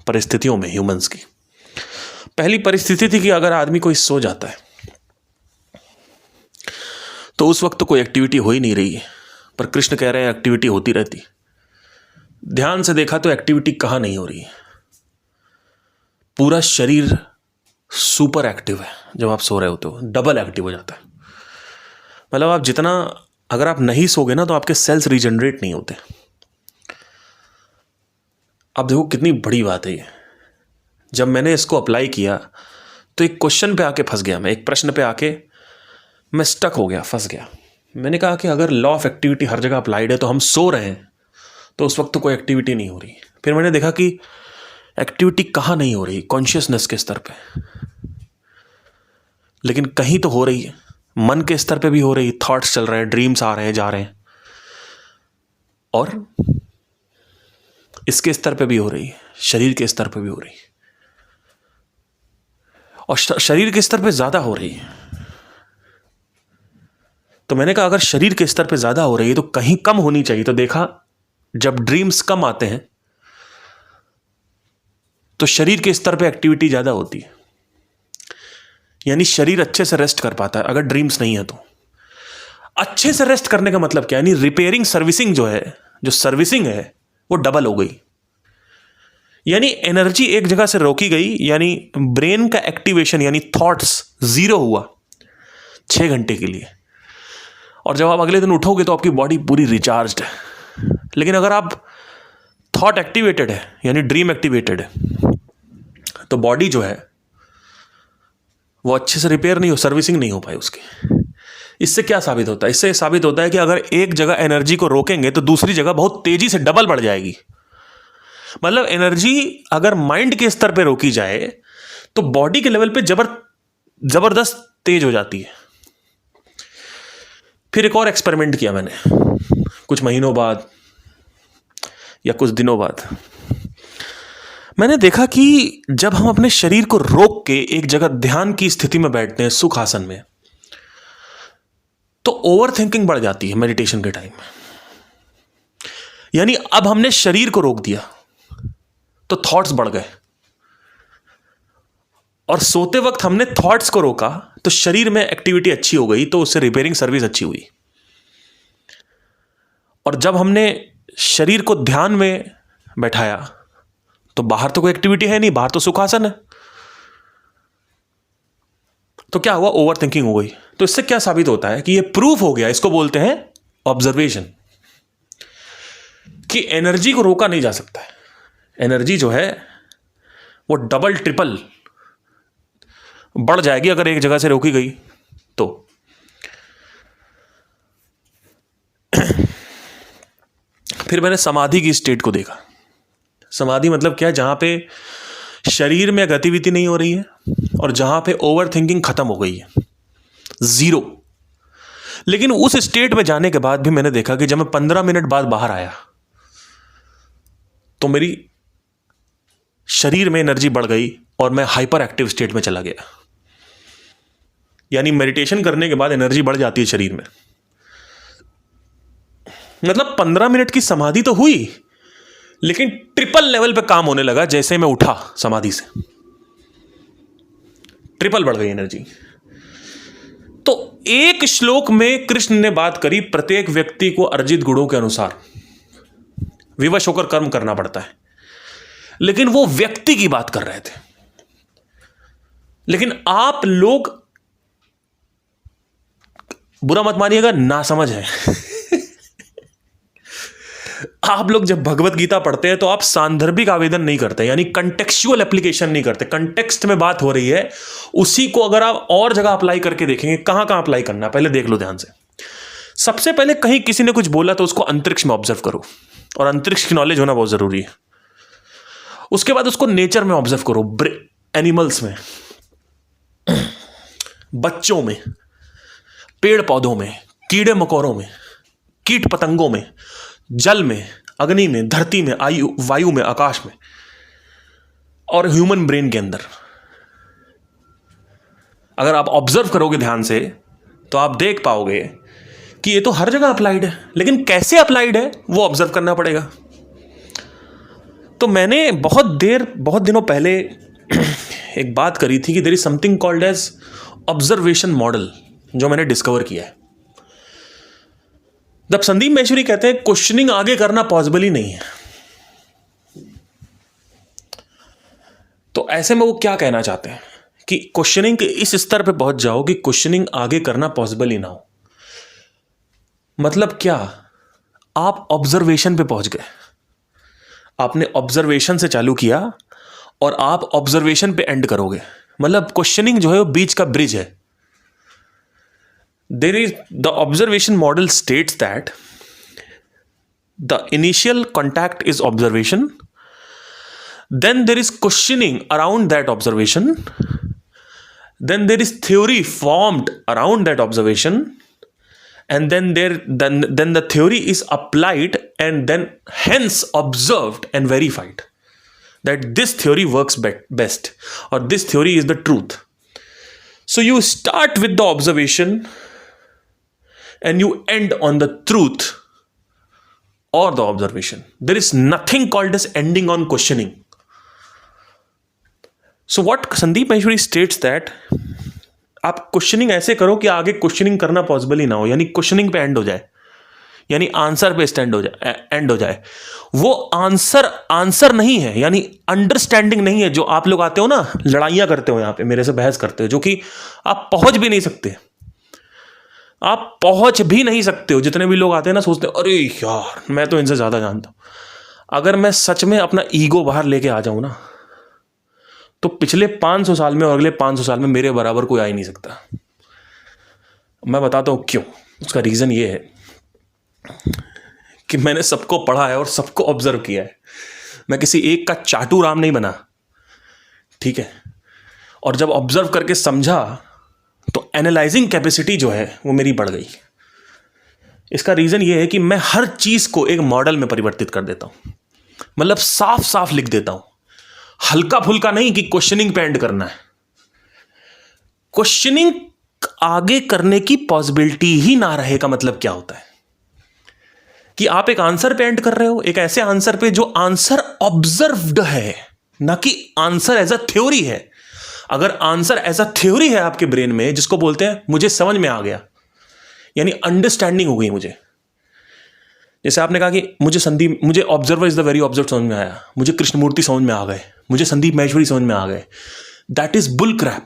परिस्थितियों में ह्यूमंस की। पहली परिस्थिति थी कि अगर आदमी कोई सो जाता है तो उस वक्त तो कोई एक्टिविटी हो ही नहीं रही है, पर कृष्ण कह रहे हैं एक्टिविटी होती रहती। ध्यान से देखा तो एक्टिविटी कहाँ नहीं हो रही है, पूरा शरीर सुपर एक्टिव है। जब आप सो रहे होते हो डबल एक्टिव हो जाता है। मतलब आप जितना, अगर आप नहीं सोगे ना तो आपके सेल्स रीजनरेट नहीं होते। अब देखो कितनी बड़ी बात है ये। जब मैंने इसको अप्लाई किया तो एक क्वेश्चन पे आके फंस गया मैं, एक प्रश्न पे आके मैं स्टक हो गया, फंस गया। मैंने कहा कि अगर लॉ ऑफ एक्टिविटी हर जगह अप्लाइड है तो हम सो रहे हैं तो उस वक्त तो कोई एक्टिविटी नहीं हो रही। फिर मैंने देखा कि एक्टिविटी कहाँ नहीं हो रही, कॉन्शियसनेस के स्तर पे, लेकिन कहीं तो हो रही है। मन के स्तर पे भी हो रही, थॉट्स चल रहे हैं, ड्रीम्स आ रहे हैं जा रहे हैं, और इसके स्तर पे भी हो रही है, शरीर के स्तर पे भी हो रही है, और शरीर के स्तर पे ज्यादा हो रही है। तो मैंने कहा अगर शरीर के स्तर पे ज्यादा हो रही है तो कहीं कम होनी चाहिए। तो देखा जब ड्रीम्स कम आते हैं तो शरीर के स्तर पे एक्टिविटी ज्यादा होती है, यानी शरीर अच्छे से रेस्ट कर पाता है अगर ड्रीम्स नहीं है तो। अच्छे से रेस्ट करने का मतलब क्या, यानी रिपेयरिंग सर्विसिंग जो है, जो सर्विसिंग है वो डबल हो गई, यानी एनर्जी एक जगह से रोकी गई, यानी ब्रेन का एक्टिवेशन यानी थॉट्स जीरो हुआ 6 घंटे के लिए। और जब आप अगले दिन उठोगे तो आपकी बॉडी पूरी रिचार्ज्ड है। लेकिन अगर आप थॉट एक्टिवेटेड है यानी ड्रीम एक्टिवेटेड है तो बॉडी जो है वो अच्छे से रिपेयर नहीं हो, सर्विसिंग नहीं हो पाई उसकी। इससे क्या साबित होता है, इससे साबित होता है कि अगर एक जगह एनर्जी को रोकेंगे तो दूसरी जगह बहुत तेजी से डबल बढ़ जाएगी। मतलब एनर्जी अगर माइंड के स्तर पे रोकी जाए तो बॉडी के लेवल पे जबरदस्त तेज हो जाती है। फिर एक और एक्सपेरिमेंट किया मैंने कुछ महीनों बाद या कुछ दिनों बाद। मैंने देखा कि जब हम अपने शरीर को रोक के एक जगह ध्यान की स्थिति में बैठते हैं, सुख आसन में, तो ओवर थिंकिंग बढ़ जाती है मेडिटेशन के टाइम में। यानी अब हमने शरीर को रोक दिया तो थॉट्स बढ़ गए, और सोते वक्त हमने थॉट्स को रोका तो शरीर में एक्टिविटी अच्छी हो गई, तो उससे रिपेयरिंग सर्विस अच्छी हुई। और जब हमने शरीर को ध्यान में बैठाया तो बाहर तो कोई एक्टिविटी है नहीं, बाहर तो सुखासन है, तो क्या हुआ, ओवर थिंकिंग हो गई। तो इससे क्या साबित होता है कि ये प्रूफ हो गया, इसको बोलते हैं ऑब्जर्वेशन, कि एनर्जी को रोका नहीं जा सकता है। एनर्जी जो है वो डबल ट्रिपल बढ़ जाएगी अगर एक जगह से रोकी गई तो। फिर मैंने समाधि की स्टेट को देखा। समाधि मतलब क्या है, जहां पे शरीर में गतिविधि नहीं हो रही है और जहां पे ओवर थिंकिंग खत्म हो गई है, जीरो। लेकिन उस स्टेट में जाने के बाद भी मैंने देखा कि जब मैं 15 मिनट बाद बाहर आया तो मेरी शरीर में एनर्जी बढ़ गई और मैं हाइपर एक्टिव स्टेट में चला गया। यानी मेडिटेशन करने के बाद एनर्जी बढ़ जाती है शरीर में। मतलब 15 मिनट की समाधि तो हुई, लेकिन ट्रिपल लेवल पे काम होने लगा। जैसे मैं उठा समाधि से, ट्रिपल बढ़ गई एनर्जी। तो एक श्लोक में कृष्ण ने बात करी, प्रत्येक व्यक्ति को अर्जित गुणों के अनुसार विवश होकर कर्म करना पड़ता है, लेकिन वो व्यक्ति की बात कर रहे थे। लेकिन आप लोग, बुरा मत मानिएगा, नासमझ है। आप लोग जब भगवत गीता पढ़ते हैं तो आप सांदर्भिक आवेदन नहीं करते, यानी कंटेक्चुअल एप्लीकेशन नहीं करते। कंटेक्स्ट में बात हो रही है, उसी को अगर आप और जगह अप्लाई करके देखेंगे, कहां कहां अप्लाई करना है पहले देख लो ध्यान से। सबसे पहले कहीं किसी ने कुछ बोला तो उसको अंतरिक्ष में ऑब्जर्व करो, और अंतरिक्ष की नॉलेज होना बहुत जरूरी है। उसके बाद उसको नेचर में ऑब्जर्व करो, एनिमल्स में, बच्चों में, पेड़ पौधों में, कीड़े मकोड़ों में, कीट पतंगों में, जल में, अग्नि में, धरती में, वायु में, आकाश में, और ह्यूमन ब्रेन के अंदर। अगर आप ऑब्जर्व करोगे ध्यान से तो आप देख पाओगे कि ये तो हर जगह अप्लाइड है, लेकिन कैसे अप्लाइड है वो ऑब्जर्व करना पड़ेगा। तो मैंने बहुत दिनों पहले एक बात करी थी कि there is something called as observation model, जो मैंने डिस्कवर किया है। जब संदीप माहेश्वरी कहते हैं क्वेश्चनिंग आगे करना पॉसिबल ही नहीं है, तो ऐसे में वो क्या कहना चाहते हैं कि क्वेश्चनिंग के इस स्तर पे पहुंच जाओ कि क्वेश्चनिंग आगे करना पॉसिबल ही ना हो। मतलब क्या? आप ऑब्जर्वेशन पे पहुंच गए, आपने ऑब्जर्वेशन से चालू किया और आप ऑब्जर्वेशन पे एंड करोगे। मतलब क्वेश्चनिंग जो है वो बीच का ब्रिज है। There is the observation model states that the initial contact is observation, then there is questioning around that observation, then there is theory formed around that observation, and then the theory is applied and then hence observed and verified that this theory works best, or this theory is the truth. So you start with the observation and you end on the truth or the observation. There is nothing called as ending on questioning. So what Sandeep Maheshwari states that आप questioning ऐसे करो कि आगे questioning करना possible ही ना हो, यानी questioning पे एंड हो जाए, यानी आंसर पे एंड हो जाए। वो आंसर नहीं है, यानी अंडरस्टैंडिंग नहीं है। जो आप लोग आते हो ना, लड़ाइयाँ करते हो यहाँ पे, मेरे से बहस करते हो, जो कि आप पहुँच भी नहीं सकते। आप पहुँच भी नहीं सकते हो। जितने भी लोग आते हैं ना, सोचते हैं अरे यार मैं तो इनसे ज़्यादा जानता हूँ। अगर मैं सच में अपना ईगो बाहर लेके आ जाऊँ ना, तो पिछले 500 साल में और अगले 500 साल में मेरे बराबर कोई आ ही नहीं सकता। मैं बताता हूँ क्यों। उसका रीज़न ये है कि मैंने सबको पढ़ा है और सबको ऑब्जर्व किया है। मैं किसी एक का चाटू राम नहीं बना, ठीक है। और जब ऑब्जर्व करके समझा तो एनालाइजिंग कैपेसिटी जो है वो मेरी बढ़ गई। इसका रीज़न ये है कि मैं हर चीज़ को एक मॉडल में परिवर्तित कर देता हूँ। मतलब साफ साफ लिख देता हूँ, हल्का फुल्का नहीं कि क्वेश्चनिंग पे एंड करना है। क्वेश्चनिंग आगे करने की पॉसिबिलिटी ही ना रहे का मतलब क्या होता है कि आप एक आंसर पे एंड कर रहे हो, एक ऐसे आंसर पे जो आंसर ऑब्जर्व्ड है, ना कि आंसर एज अ थ्योरी है। अगर आंसर एज अ थ्योरी है आपके ब्रेन में, जिसको बोलते हैं मुझे समझ में आ गया, यानी अंडरस्टैंडिंग हो गई मुझे। जैसे आपने कहा कि मुझे observer is the very observe समझ में आया, मुझे कृष्णमूर्ति समझ में आ गए, मुझे संदीप माहेश्वरी समझ में आ गए। That is bull crap.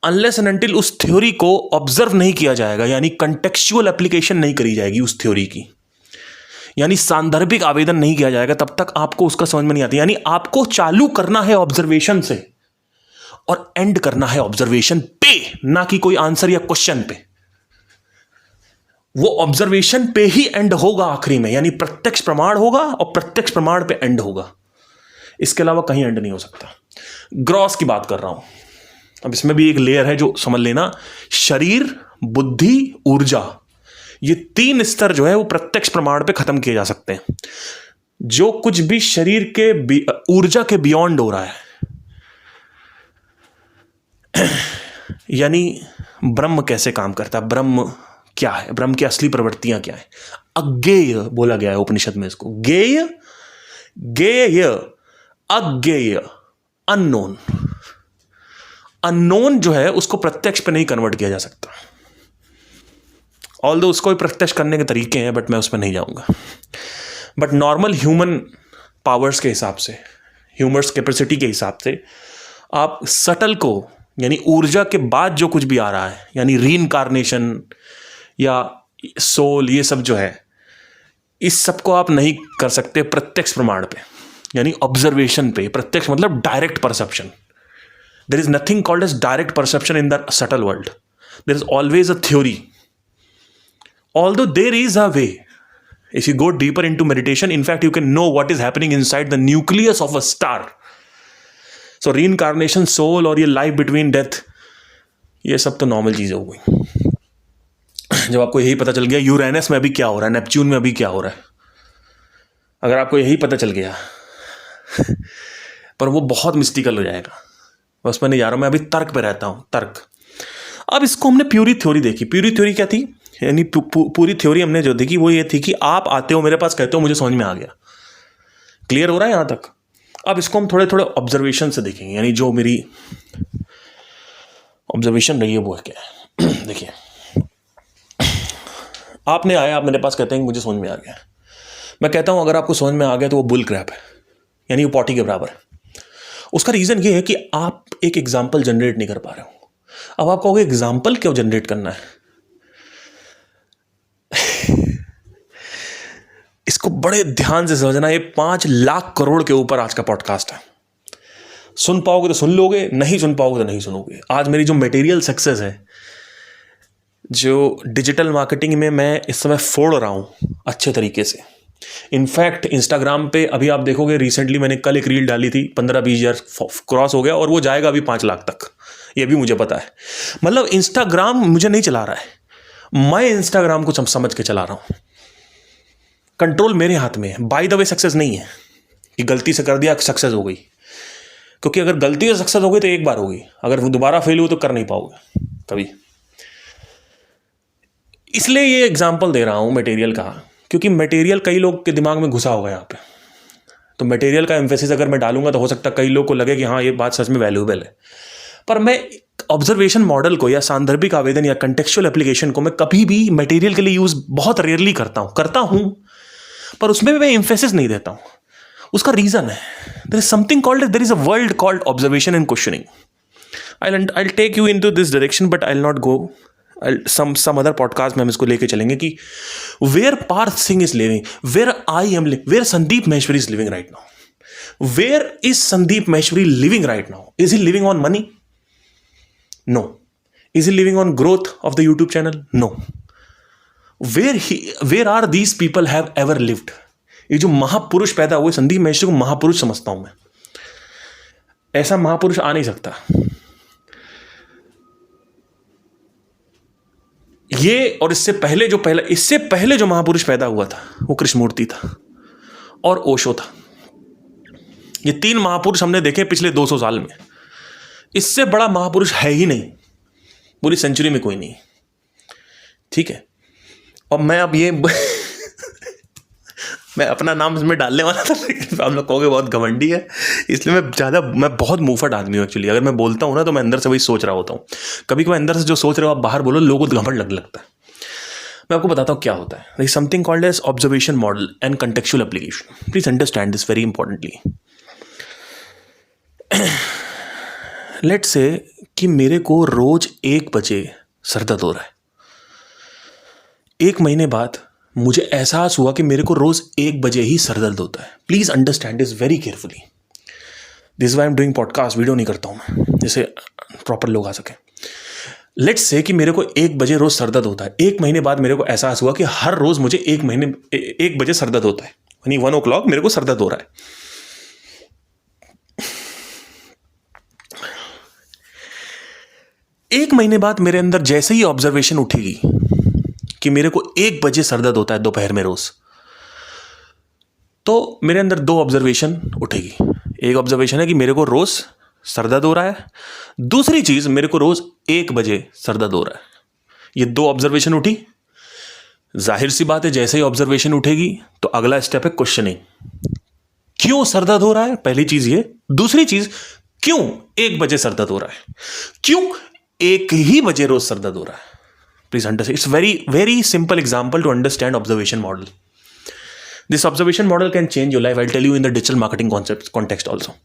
Unless and until उस थ्योरी को ऑब्जर्व नहीं किया जाएगा, यानी कंटेक्चुअल एप्लीकेशन नहीं करी जाएगी उस थ्योरी की, यानी सांदर्भिक आवेदन नहीं किया जाएगा, तब तक आपको उसका समझ में नहीं आता। यानी आपको चालू करना है ऑब्जर्वेशन से और एंड करना है ऑब्जर्वेशन पे, ना कि कोई आंसर या क्वेश्चन पे। वो ऑब्जर्वेशन पे ही एंड होगा आखिरी में, यानी प्रत्यक्ष प्रमाण होगा और प्रत्यक्ष प्रमाण पे एंड होगा। इसके अलावा कहीं एंड नहीं हो सकता। ग्रॉस की बात कर रहा हूं। अब इसमें भी एक लेयर है जो समझ लेना। शरीर, बुद्धि, ऊर्जा, ये 3 स्तर जो है वो प्रत्यक्ष प्रमाण पे खत्म किए जा सकते हैं। जो कुछ भी शरीर के ऊर्जा के बियॉन्ड हो रहा है, यानी ब्रह्म कैसे काम करता है, ब्रह्म क्या है, ब्रह्म की असली प्रवृत्तियां क्या है, अज्ञेय बोला गया है उपनिषद में इसको। ज्ञेय, ज्ञेय, अज्ञेय, अननोन। अननोन जो है उसको प्रत्यक्ष पे नहीं कन्वर्ट किया जा सकता। ऑल्दो उसको भी प्रत्यक्ष करने के तरीके हैं, बट मैं उसमें नहीं जाऊंगा। बट नॉर्मल ह्यूमन पावर्स के हिसाब से, ह्यूमर्स कैपेसिटी के हिसाब से, आप सटल को, यानी ऊर्जा के बाद जो कुछ भी आ रहा है, यानी रीइंकार्नेशन या सोल, ये सब जो है, इस सब को आप नहीं कर सकते प्रत्यक्ष प्रमाण पे, यानी ऑब्जर्वेशन पे। प्रत्यक्ष मतलब direct perception. There is nothing called as direct perception in the subtle world. There is always a theory, although there is a way. If you go deeper into meditation, in fact you can know what is happening inside the nucleus of a star. So reincarnation, soul और ये life between death, ये सब तो normal चीज़ें हो गई। जब आपको यही पता चल गया यूरेनस में अभी क्या हो रहा है, नेपच्यून में अभी क्या हो रहा है, अगर आपको यही पता चल गया पर वो बहुत मिस्टिकल हो जाएगा। मैं उसमें नहीं जा रहा हूँ, मैं अभी तर्क पे रहता हूँ, तर्क। अब इसको हमने प्यूरी थ्योरी देखी। प्यूरी थ्योरी क्या थी, यानी पूरी थ्योरी हमने जो देखी वो ये थी कि आप आते हो मेरे पास, कहते हो मुझे समझ में आ गया। क्लियर हो रहा है यहाँ तक? अब इसको हम थोड़े थोड़े ऑब्जर्वेशन से देखेंगे, यानी जो मेरी ऑब्जर्वेशन रही है वो है क्या है। देखिए, आपने आया, आप मेरे पास कहते हैं मुझे समझ में आ गया। मैं कहता हूं अगर आपको समझ में आ गया तो वो बुल क्रैप है, यानी वो पॉटी के बराबर है। उसका रीजन ये है कि आप एक एग्जाम्पल जनरेट नहीं कर पा रहे हो। अब आप कहोगे एग्जाम्पल क्यों जनरेट करना है? इसको बड़े ध्यान से समझना। ये 5 लाख करोड़ के ऊपर आज का पॉडकास्ट है। सुन पाओगे तो सुन लोगे, नहीं सुन पाओगे तो नहीं सुनोगे। आज मेरी जो मटेरियल सक्सेस है, जो डिजिटल मार्केटिंग में मैं इस समय फोड़ रहा हूं अच्छे तरीके से। इनफैक्ट इंस्टाग्राम पे अभी आप देखोगे, रिसेंटली मैंने कल एक रील डाली थी, 15-20 हज़ार क्रॉस हो गया और वो जाएगा अभी 5 लाख तक, ये भी मुझे पता है। मतलब इंस्टाग्राम मुझे नहीं चला रहा है, मैं इंस्टाग्राम को समझ के चला रहा हूं। कंट्रोल मेरे हाथ में है। बाय द वे सक्सेस नहीं है कि गलती से कर दिया सक्सेस हो गई, क्योंकि अगर गलती से सक्सेस हो गई तो एक बार होगी, अगर वो दोबारा फेल हुई तो कर नहीं पाओगे कभी। इसलिए ये एग्जाम्पल दे रहा हूं मटेरियल का, क्योंकि मटेरियल कई लोग के दिमाग में घुसा होगा यहाँ पे। तो मटेरियल का एम्फेसिस अगर मैं डालूंगा तो हो सकता है कई लोग को लगे कि हाँ ये बात सच में वैल्यूएबल है। पर मैं ऑब्जर्वेशन मॉडल को या सांदर्भिक आवेदन या कंटेक्चुअल एप्लीकेशन को मैं कभी भी मटेरियल के लिए यूज बहुत रेयरली करता हूं, पर उसमें भी मैं एम्फेसिस नहीं देता हूं। उसका रीजन है, there is a world called observation and questioning. I'll take you into this direction, but I'll not go. Some other podcast में हम इसको लेके चलेंगे कि where Parth Singh is living, where I am living, where Sandeep Maheshwari is living right now. Where is Sandeep Maheshwari living right now? Is he living on money? No. Is he living on growth of the YouTube channel? No. Where are these people have ever lived? ये जो महापुरुष पैदा हुए, संदीप महेश्वरी को महापुरुष समझता हूं मैं। ऐसा महापुरुष आ नहीं सकता। ये और इससे पहले जो महापुरुष पैदा हुआ था वो कृष्णमूर्ति था और ओशो था। ये 3 महापुरुष हमने देखे पिछले 200 साल में। इससे बड़ा महापुरुष है ही नहीं, पूरी सेंचुरी में कोई नहीं। ठीक है, और मैं अब ये मैं अपना नाम इसमें डालने वाला था, लेकिन आप लोग कहोगे बहुत घमंडी है, इसलिए मैं बहुत मुंहफट आदमी हूँ एक्चुअली। अगर मैं बोलता हूँ ना तो मैं अंदर से वही सोच रहा होता हूँ। कभी कभी अंदर से जो सोच रहे हो आप बाहर बोलो, लोगों को घमंड लगता है। मैं आपको बताता हूँ क्या होता है। There is something called as observation model and contextual application. Please understand this very importantly. Let's say कि मेरे को रोज 1 बजे सर दर्द हो रहा है। 1 महीने बाद मुझे एहसास हुआ कि मेरे को रोज 1 बजे ही सर दर्द होता है। Please understand this very carefully. This why am doing podcast, video नहीं करता हूं मैं, जैसे प्रॉपर लोग आ सके। लेट्स से कि मेरे को 1 बजे रोज सर दर्द होता है। 1 महीने बाद मेरे को एहसास हुआ कि हर रोज मुझे 1 बजे सर दर्द होता है, यानी 1 o'clock मेरे को सर दर्द हो रहा है। 1 महीने बाद मेरे अंदर जैसे ही ऑब्जर्वेशन उठेगी कि मेरे को 1 बजे सर दर्द होता है दोपहर में रोज, तो मेरे अंदर 2 ऑब्जर्वेशन उठेगी। एक ऑब्जर्वेशन है कि मेरे को रोज सर दर्द हो रहा है, दूसरी चीज मेरे को रोज 1 बजे सर दर्द हो रहा है। ये 2 ऑब्जर्वेशन उठी। जाहिर सी बात है, जैसे ही ऑब्जर्वेशन उठेगी तो अगला स्टेप है क्वेश्चनिंग। क्यों सर दर्द हो रहा है, पहली चीज ये। दूसरी चीज, क्यों 1 बजे सर दर्द हो रहा है, क्यों 1 ही बजे रोज सर दर्द हो रहा है। Please understand. It's very simple example to understand observation model. This observation model can change your life. I'll tell you in the digital marketing context also.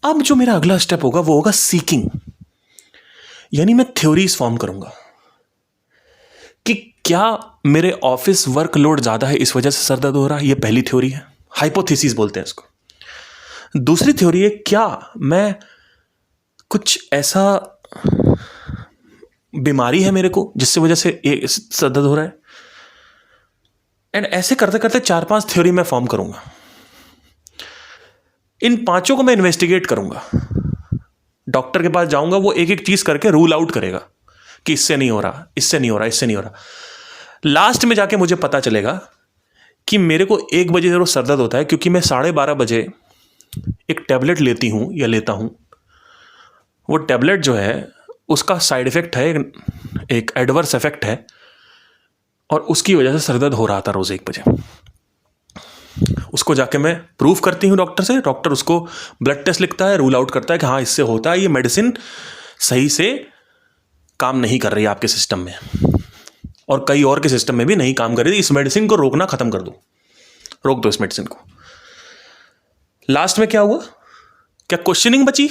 अब जो मेरा अगला स्टेप होगा वो होगा सीकिंग, यानी मैं थ्योरीज फॉर्म करूंगा कि क्या मेरे ऑफिस वर्कलोड ज्यादा है इस वजह से सर दर्द हो रहा है। ये पहली थ्योरी है, हाइपोथेसिस बोलते हैं इसको। दूसरी थ्योरी है, क्या मैं कुछ ऐसा बीमारी है मेरे को जिससे वजह से सर दर्द हो रहा है। एंड ऐसे करते करते 4-5 थ्योरी मैं फॉर्म करूंगा। इन 5 को मैं इन्वेस्टिगेट करूंगा। डॉक्टर के पास जाऊंगा, वो एक एक चीज करके रूल आउट करेगा कि इससे नहीं हो रहा, इससे नहीं हो रहा, इससे नहीं हो रहा। लास्ट में जाके मुझे पता चलेगा कि मेरे को 1 बजे जरूर सर दर्द होता है क्योंकि मैं 12:30 बजे एक टैबलेट लेती हूँ या लेता हूँ, वो टैबलेट जो है उसका साइड इफेक्ट है, एक एडवर्स इफेक्ट है, और उसकी वजह से सर दर्द हो रहा था रोज़ 1 बजे। उसको जाके मैं प्रूफ करती हूँ डॉक्टर से, डॉक्टर उसको ब्लड टेस्ट लिखता है, रूल आउट करता है कि हाँ इससे होता है, ये मेडिसिन सही से काम नहीं कर रही है आपके सिस्टम में, और कई और के सिस्टम में भी नहीं काम कर रही थी, इस मेडिसिन को रोकना खत्म कर दो, रोक दो इस मेडिसिन को। लास्ट में क्या हुआ? क्या क्वेश्चनिंग बची?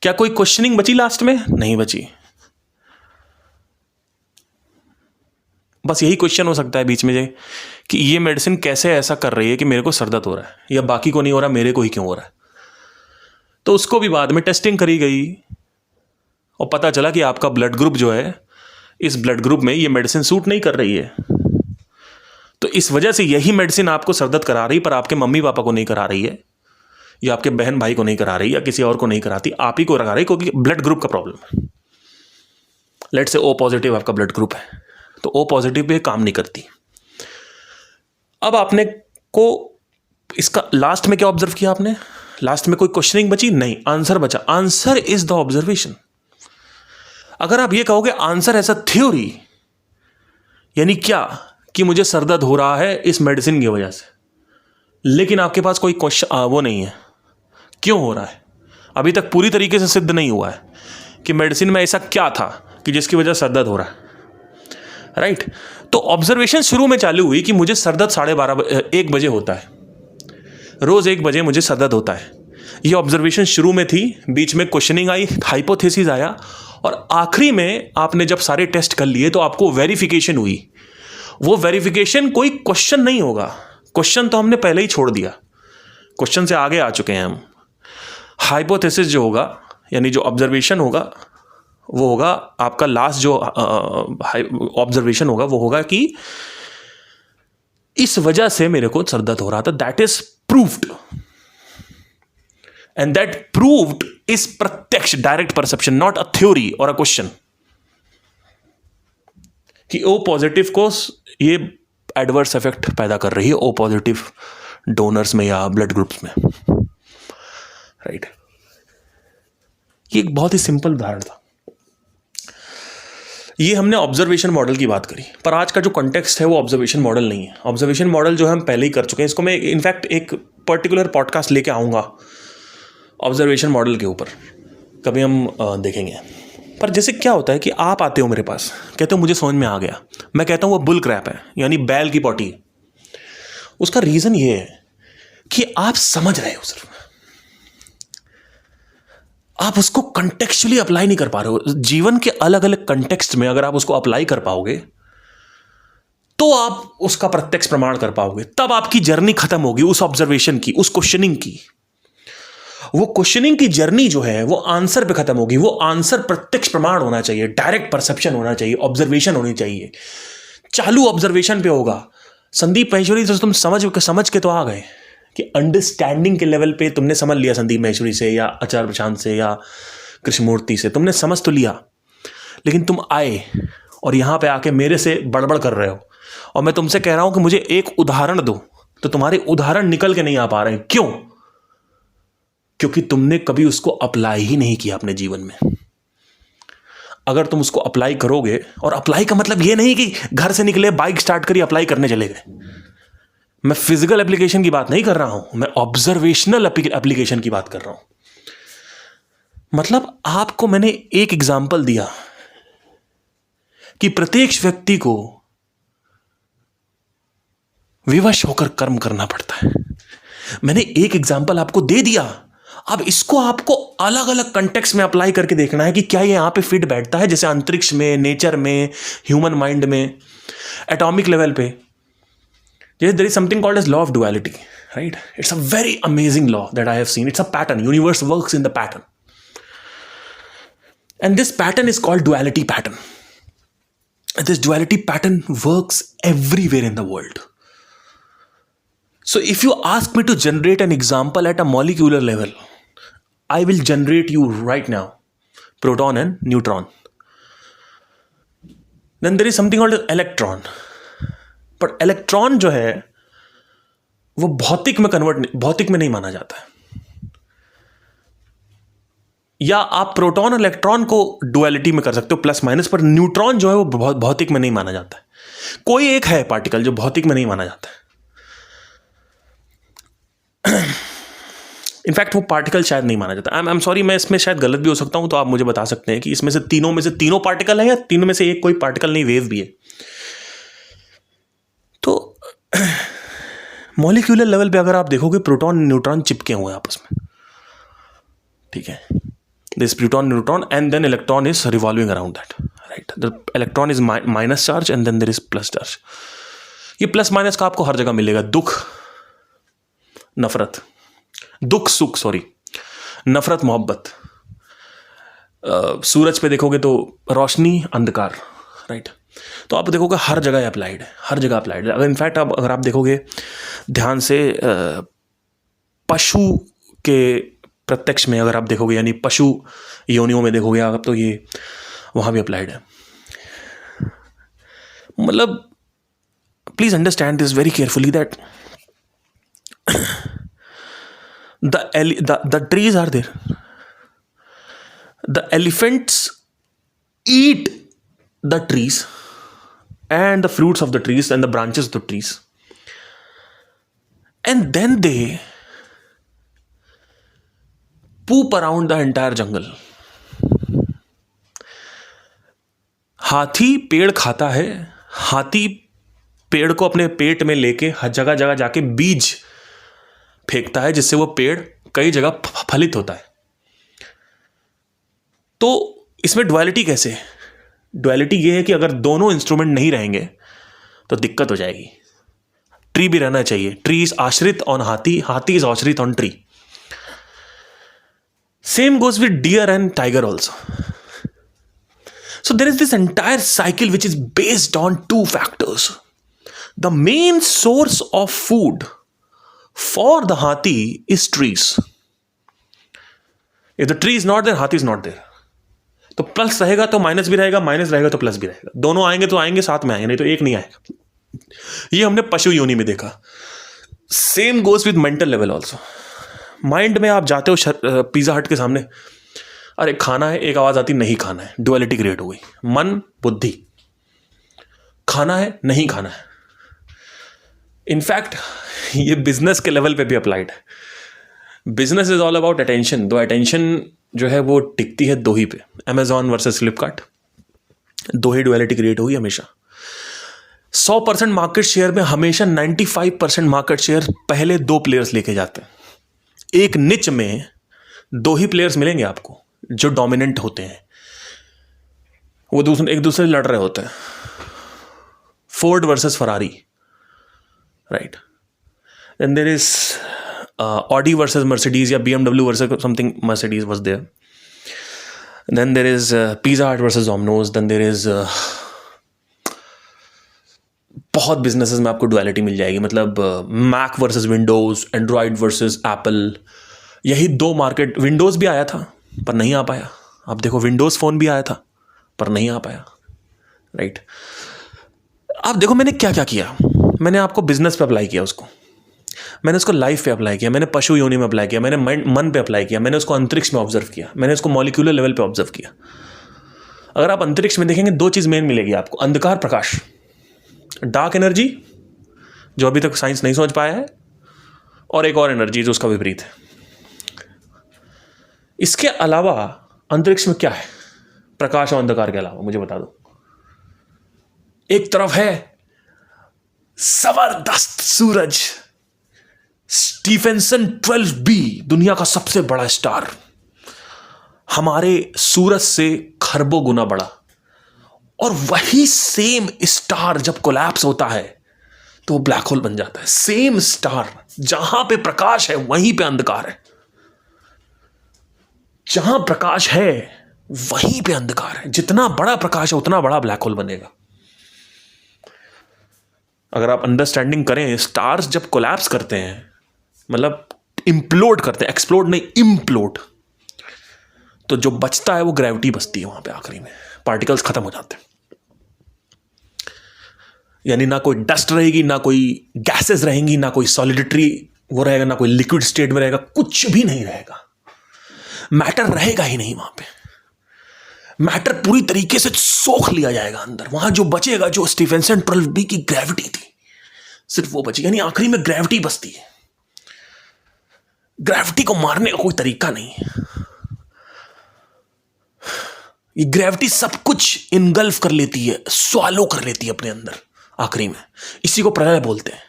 क्या कोई क्वेश्चनिंग बची लास्ट में? नहीं बची। बस यही क्वेश्चन हो सकता है बीच में कि ये मेडिसिन कैसे ऐसा कर रही है कि मेरे को सर दर्द हो रहा है, या बाकी को नहीं हो रहा, मेरे को ही क्यों हो रहा है। तो उसको भी बाद में टेस्टिंग करी गई और पता चला कि आपका ब्लड ग्रुप जो है, इस ब्लड ग्रुप में ये मेडिसिन सूट नहीं कर रही है। तो इस वजह से यही मेडिसिन आपको सर दर्द करा रही, पर आपके मम्मी पापा को नहीं करा रही है, या आपके बहन भाई को नहीं करा रही, या किसी और को नहीं कराती, आप ही को करा रही, क्योंकि ब्लड ग्रुप का प्रॉब्लम है। लेट से ओ पॉजिटिव आपका ब्लड ग्रुप है, तो ओ पॉजिटिव पे काम नहीं करती। अब आपने को इसका लास्ट में क्या ऑब्जर्व किया आपने? लास्ट में कोई क्वेश्चनिंग बची? नहीं, आंसर बचा। Answer is the observation. अगर आप ये कहोगे आंसर एज अ थ्योरी, यानी क्या कि मुझे सर दर्द हो रहा है इस मेडिसिन की वजह से, लेकिन आपके पास कोई क्वेश्चन वो नहीं है क्यों हो रहा है, अभी तक पूरी तरीके से सिद्ध नहीं हुआ है कि मेडिसिन में ऐसा क्या था कि जिसकी वजह से सर दर्द हो रहा है, राइट? तो ऑब्जर्वेशन शुरू में चालू हुई कि मुझे सर दर्द 1 बजे होता है, रोज 1 बजे मुझे सर दर्द होता है। ये ऑब्जर्वेशन शुरू में थी, बीच में क्वेश्चनिंग आई, हाइपोथेसिस आया, और आखिरी में आपने जब सारे टेस्ट कर लिए तो आपको वेरिफिकेशन हुई। वो वेरिफिकेशन कोई क्वेश्चन नहीं होगा, क्वेश्चन तो हमने पहले ही छोड़ दिया, क्वेश्चन से आगे आ चुके हैं हम। हाइपोथेसिस जो होगा, यानी जो ऑब्जर्वेशन होगा, वो होगा आपका लास्ट जो ऑब्जर्वेशन होगा, वो होगा कि इस वजह से मेरे को सर दर्द हो रहा था। That is proved, and that proved is प्रत्यक्ष, direct perception, not a theory और अ क्वेश्चन, कि ओ पॉजिटिव को ये एडवर्स इफेक्ट पैदा कर रही है, ओ पॉजिटिव डोनर्स में या ब्लड ग्रुप्स में, राइट? ये एक बहुत ही सिंपल उदाहरण था। ये हमने ऑब्जर्वेशन मॉडल की बात करी, पर आज का जो कॉन्टेक्स्ट है वो ऑब्जर्वेशन मॉडल नहीं है। ऑब्जर्वेशन मॉडल जो है हम पहले ही कर चुके हैं, इसको मैं इनफैक्ट एक पर्टिकुलर पॉडकास्ट लेके आऊँगा ऑब्जर्वेशन मॉडल के ऊपर, कभी हम देखेंगे। पर जैसे क्या होता है कि आप आते हो मेरे पास, कहते हो मुझे समझ में आ गया, मैं कहता हूँ वो बुल क्रैप है, यानी बैल की पॉटी। उसका रीज़न ये है कि आप समझ रहे हो, सिर्फ आप उसको कंटेक्चुअली अप्लाई नहीं कर पा रहे हो। जीवन के अलग अलग कंटेक्स्ट में अगर आप उसको अप्लाई कर पाओगे तो आप उसका प्रत्यक्ष प्रमाण कर पाओगे, तब आपकी जर्नी खत्म होगी उस ऑब्जर्वेशन की, उस क्वेश्चनिंग की। वो क्वेश्चनिंग की जर्नी जो है वो आंसर पे खत्म होगी। वो आंसर प्रत्यक्ष प्रमाण होना चाहिए, डायरेक्ट परसेप्शन होना चाहिए, ऑब्जर्वेशन होनी चाहिए, चालू ऑब्जर्वेशन पे होगा। संदीप महेश्वरी से तुम समझ के तो आ गए कि अंडरस्टैंडिंग के लेवल पे तुमने समझ लिया, संदीप महेश्वरी से या आचार्य प्रशांत से या कृष्णमूर्ति से तुमने समझ तो लिया, लेकिन तुम आए और यहां पे आके मेरे से बड़बड़ कर रहे हो, और मैं तुमसे कह रहा हूं कि मुझे एक उदाहरण दो, तो तुम्हारे उदाहरण निकल के नहीं आ पा रहे। क्यों? क्योंकि तुमने कभी उसको अप्लाई ही नहीं किया अपने जीवन में। अगर तुम उसको अप्लाई करोगे, और अप्लाई का मतलब ये नहीं कि घर से निकले, बाइक स्टार्ट करी, अप्लाई करने चले गए। मैं फिजिकल एप्लीकेशन की बात नहीं कर रहा हूं, मैं ऑब्जर्वेशनल एप्लीकेशन की बात कर रहा हूं। मतलब आपको मैंने एक एग्जाम्पल दिया कि प्रत्येक व्यक्ति को विवश होकर कर्म करना पड़ता है। मैंने एक एग्जाम्पल आपको दे दिया, अब इसको आपको अलग अलग कंटेक्स्ट में अप्लाई करके देखना है कि क्या ये यहां पे फिट बैठता है, जैसे अंतरिक्ष में, नेचर में, ह्यूमन माइंड में, एटॉमिक लेवल पे। There is something called as law of duality, right? It's a very amazing law that I have seen. It's a pattern. Universe works in the pattern. And this pattern is called duality pattern. And this duality pattern works everywhere in the world. So if you ask me to generate an example at a molecular level, I will generate you right now proton and neutron. Then there is something called electron. पर electron जो है वो भौतिक में नहीं माना जाता है। या आप प्रोटॉन और इलेक्ट्रॉन को डुअलिटी में कर सकते हो प्लस माइनस, पर न्यूट्रॉन जो है वो भौतिक में नहीं माना जाता है। कोई एक है पार्टिकल जो भौतिक में नहीं माना जाता है। इनफैक्ट वो पार्टिकल शायद नहीं माना जाता। आई एम सॉरी, मैं इसमें शायद गलत भी हो सकता हूं, तो आप मुझे बता सकते हैं कि इसमें से तीनों पार्टिकल है या तीनों में से एक कोई पार्टिकल नहीं, वेव भी है। तो मॉलिक्यूलर लेवल पे अगर आप देखोगे प्रोटॉन न्यूट्रॉन चिपके हुए हैं आपस में, ठीक है। This proton neutron and then electron is revolving around that, right. The electron is minus charge and then there is plus charge. ये प्लस माइनस का आपको हर जगह मिलेगा, दुख नफरत, दुख सुख, सॉरी, नफरत मोहब्बत। सूरज पे देखोगे तो रोशनी अंधकार, राइट। तो आप देखोगे हर जगह अप्लाइड है, हर जगह अप्लाइड है। अगर इनफैक्ट अगर आप देखोगे ध्यान से पशु के प्रत्यक्ष में अगर आप देखोगे, यानी पशु योनियों में देखोगे आप, तो ये वहां भी अप्लाइड है। मतलब please understand this very carefully that the trees are there. The elephants eat the trees and the fruits of the trees and the branches of the trees, and then they poop around the entire jungle. हाथी पेड़ खाता है, हाथी पेड़ को अपने पेट में लेके हर जगह जगह जाके बीज फेंकता है, जिससे वो पेड़ कई जगह फलित होता है। तो इसमें डुअलिटी कैसे? डुअलिटी ये है कि अगर दोनों इंस्ट्रूमेंट नहीं रहेंगे तो दिक्कत हो जाएगी। ट्री भी रहना चाहिए, ट्री इज आश्रित ऑन हाथी, हाथी इज आश्रित on tree. Same goes with deer and tiger also. So there is this entire cycle which is based on two factors. The main source of food for the hathi is trees. If the tree is not there, hathi is not there. तो plus रहेगा तो minus भी रहेगा, minus रहेगा तो plus भी रहेगा। दोनों आएंगे तो आएंगे, साथ में आएंगे, नहीं तो एक नहीं आएगा। ये हमने पशु योनि में देखा। Same goes with mental level also. Mind में आप जाते हो पिज्जा हट के सामने, अरे खाना है, एक आवाज आती नहीं खाना है, डुअलिटी क्रिएट हो गई। मन बुद्धि, खाना है नहीं खाना है। इनफैक्ट ये बिजनेस के लेवल पे भी अप्लाइड है। Business is all about attention. दो अटेंशन जो है वो टिकती है दो ही पे। अमेजॉन वर्सेस फ्लिपकार्ट, दो ही डुअलिटी क्रिएट हुई हमेशा। 100% मार्केट शेयर में हमेशा 95% मार्केट शेयर पहले दो प्लेयर्स लेके जाते हैं। एक निच में दो ही प्लेयर्स मिलेंगे आपको जो डोमिनेंट होते हैं, वो एक दूसरे लड़ रहे होते हैं। Ford versus Ferrari, right. Then there is Audi versus Mercedes, या BMW versus something, Mercedes was there. Then there is Pizza Hut versus Domino's. Then there is बहुत बिजनेसेस में आपको डुअलिटी मिल जाएगी। मतलब Mac versus Windows, Android versus Apple. यही दो market, Windows भी आया था पर नहीं आ पाया। आप देखो विंडोज फोन भी आया था पर नहीं आ पाया, राइट। आप देखो मैंने क्या क्या किया। मैंने आपको बिजनेस पे अप्लाई किया, उसको मैंने उसको लाइफ पे अप्लाई किया, मैंने पशु योनि में अप्लाई किया, मैंने मन पे अप्लाई किया, मैंने उसको अंतरिक्ष में ऑब्जर्व किया, मैंने उसको मॉलिक्यूलर लेवल पे ऑब्जर्व किया। अगर आप अंतरिक्ष में देखेंगे दो चीज मेन मिलेगी आपको, अंधकार प्रकाश, डार्क एनर्जी जो अभी तक साइंस नहीं समझ पाया है, और एक और एनर्जी जो उसका विपरीत है। इसके अलावा अंतरिक्ष में क्या है प्रकाश और अंधकार के अलावा? मुझे बता दो। एक तरफ है जबरदस्त सूरज, स्टीफेंसन 12b, दुनिया का सबसे बड़ा स्टार, हमारे सूरज से खरबों गुना बड़ा। और वही सेम स्टार जब कोलैप्स होता है तो वो ब्लैक होल बन जाता है। सेम स्टार, जहां पे प्रकाश है वहीं पे अंधकार है, जहां प्रकाश है वहीं पे अंधकार है। जितना बड़ा प्रकाश है उतना बड़ा ब्लैक होल बनेगा। अगर आप अंडरस्टैंडिंग करें, स्टार्स जब कोलैप्स करते हैं, मतलब इंप्लोड करते हैं, एक्सप्लोड नहीं, इंप्लोड, तो जो बचता है वो ग्रेविटी बचती है वहां पे। आखिरी में पार्टिकल्स खत्म हो जाते हैं। यानी ना कोई डस्ट रहेगी, ना कोई गैसेस रहेंगी, ना कोई सॉलिडिटी वो रहेगा, ना कोई लिक्विड स्टेट में रहेगा, कुछ भी नहीं रहेगा। मैटर रहेगा ही नहीं वहां पे। मैटर पूरी तरीके से सोख लिया जाएगा अंदर। वहां जो बचेगा, जो स्टीफेंसन 12B की ग्रेविटी थी, सिर्फ वो बचेगी। यानी आखिरी में ग्रेविटी बचती है। ग्रेविटी को मारने का कोई तरीका नहीं है। ये ग्रेविटी सब कुछ इनगल्फ कर लेती है, स्वालो कर लेती है अपने अंदर आखिरी में। इसी को प्रलय बोलते हैं,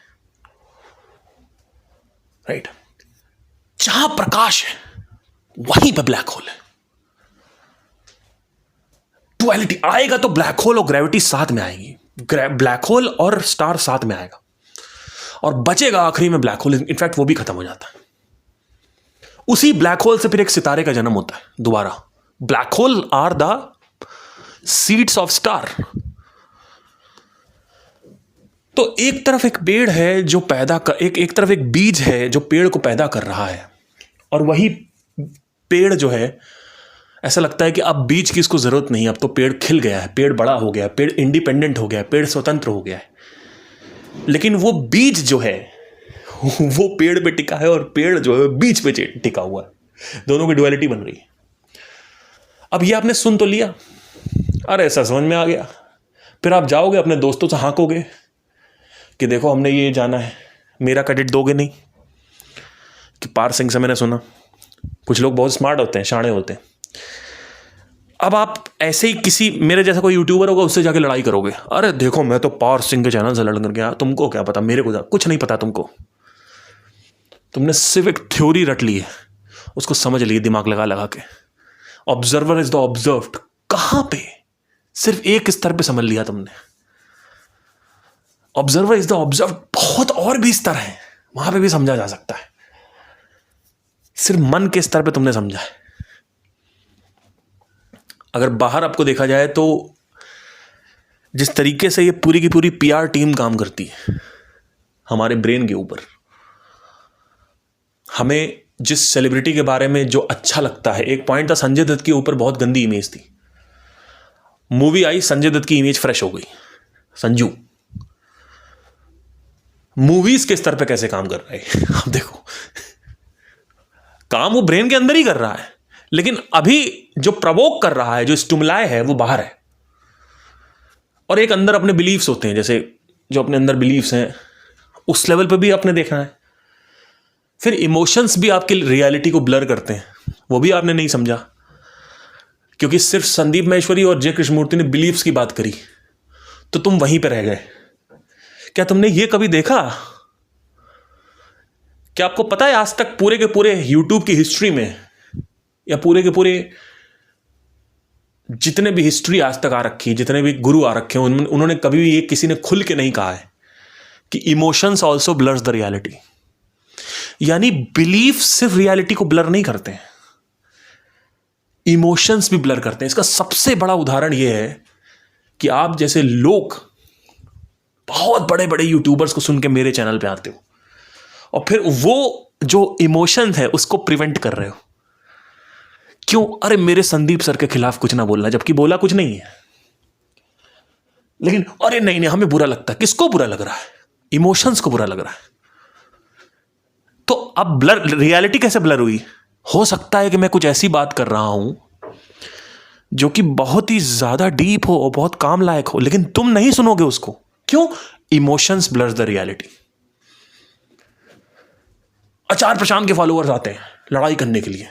राइट। जहां प्रकाश है वहीं पे ब्लैक होल है। डुअलिटी आएगा तो ब्लैक होल और ग्रेविटी साथ में आएगी, ब्लैक होल और स्टार साथ में आएगा, और बचेगा आखिरी में ब्लैक होल। इनफैक्ट वो भी खत्म हो जाता है। उसी ब्लैक होल से फिर एक सितारे का जन्म होता है दोबारा। Black hole are the seeds of star. तो एक तरफ एक पेड़ है जो पैदा कर, एक तरफ एक बीज है जो पेड़ को पैदा कर रहा है, और वही पेड़ जो है, ऐसा लगता है कि अब बीज की इसको जरूरत नहीं, अब तो पेड़ खिल गया है, पेड़ बड़ा हो गया है, पेड़ इंडिपेंडेंट हो गया है, पेड़ स्वतंत्र हो गया है। लेकिन वो बीज जो है वो पेड़ पे टिका है, और पेड़ जो है बीज पे टिका हुआ है। दोनों की डुअलिटी बन रही है। अब ये आपने सुन तो लिया, अरे ऐसा समझ में आ गया। फिर आप जाओगे अपने दोस्तों से हाँकोगे कि देखो हमने ये जाना है, मेरा क्रेडिट दोगे नहीं? कि पार सिंह से मैंने सुना, कुछ लोग बहुत स्मार्ट होते हैं, शाणे होते हैं। अब आप ऐसे ही किसी मेरे जैसा कोई यूट्यूबर होगा, उससे जाके लड़ाई करोगे, अरे देखो मैं तो पावर सिंह के चैनल से लड़ कर गया, तुमको क्या पता, मेरे को कुछ नहीं पता। तुमने सिर्फ एक थ्योरी रट ली है, उसको समझ लिए दिमाग लगा लगा के। ऑब्जर्वर इज द ऑब्जर्व्ड, कहां पे? सिर्फ एक स्तर पे समझ लिया तुमने। ऑब्जर्वर इज द ऑब्जर्व्ड, बहुत और भी स्तर है, वहां पे भी समझा जा सकता है। सिर्फ मन के स्तर पे तुमने समझा है। अगर बाहर आपको देखा जाए तो जिस तरीके से ये पूरी की पूरी पीआर टीम काम करती है हमारे ब्रेन के ऊपर, हमें जिस सेलिब्रिटी के बारे में जो अच्छा लगता है, एक पॉइंट था संजय दत्त के ऊपर बहुत गंदी इमेज थी, मूवी आई, संजय दत्त की इमेज फ्रेश हो गई। संजू मूवीज के स्तर पे कैसे काम कर रहा है आप देखो। काम वो ब्रेन के अंदर ही कर रहा है, लेकिन अभी जो प्रवोक कर रहा है, जो स्टिमुलाई है, वो बाहर है। और एक अंदर अपने बिलीव्स होते हैं, जैसे जो अपने अंदर बिलीव्स हैं उस लेवल पे भी आपने देखना है। फिर इमोशंस भी आपकी रियलिटी को ब्लर करते हैं, वो भी आपने नहीं समझा, क्योंकि सिर्फ संदीप महेश्वरी और जय कृष्णमूर्ति ने बिलीव्स की बात करी तो तुम वहीं पर रह गए। क्या तुमने ये कभी देखा? क्या आपको पता है आज तक पूरे के पूरे यूट्यूब की हिस्ट्री में, या पूरे के पूरे जितने भी हिस्ट्री आज तक आ रखी, जितने भी गुरु आ रखे हैं, उन्होंने कभी भी ये किसी ने खुल के नहीं कहा है कि emotions also blurs the reality. यानी बिलीफ सिर्फ रियलिटी को ब्लर नहीं करते हैं, इमोशंस भी ब्लर करते हैं। इसका सबसे बड़ा उदाहरण यह है कि आप जैसे लोग बहुत बड़े बड़े यूट्यूबर्स को सुन के मेरे चैनल पे आते हो, और फिर वो जो इमोशन है उसको प्रिवेंट कर रहे हो। क्यों? अरे मेरे संदीप सर के खिलाफ कुछ ना बोलना, जबकि बोला कुछ नहीं है, लेकिन अरे नहीं नहीं हमें बुरा लगता है। किसको बुरा लग रहा है? इमोशंस को बुरा लग रहा है। तो अब ब्लर, रियलिटी कैसे ब्लर हुई? हो सकता है कि मैं कुछ ऐसी बात कर रहा हूं जो कि बहुत ही ज्यादा डीप हो और बहुत काम लायक हो, लेकिन तुम नहीं सुनोगे उसको। क्यों? Emotions blurs the reality. Acharya Prashant के फॉलोअर्स आते हैं लड़ाई करने के लिए,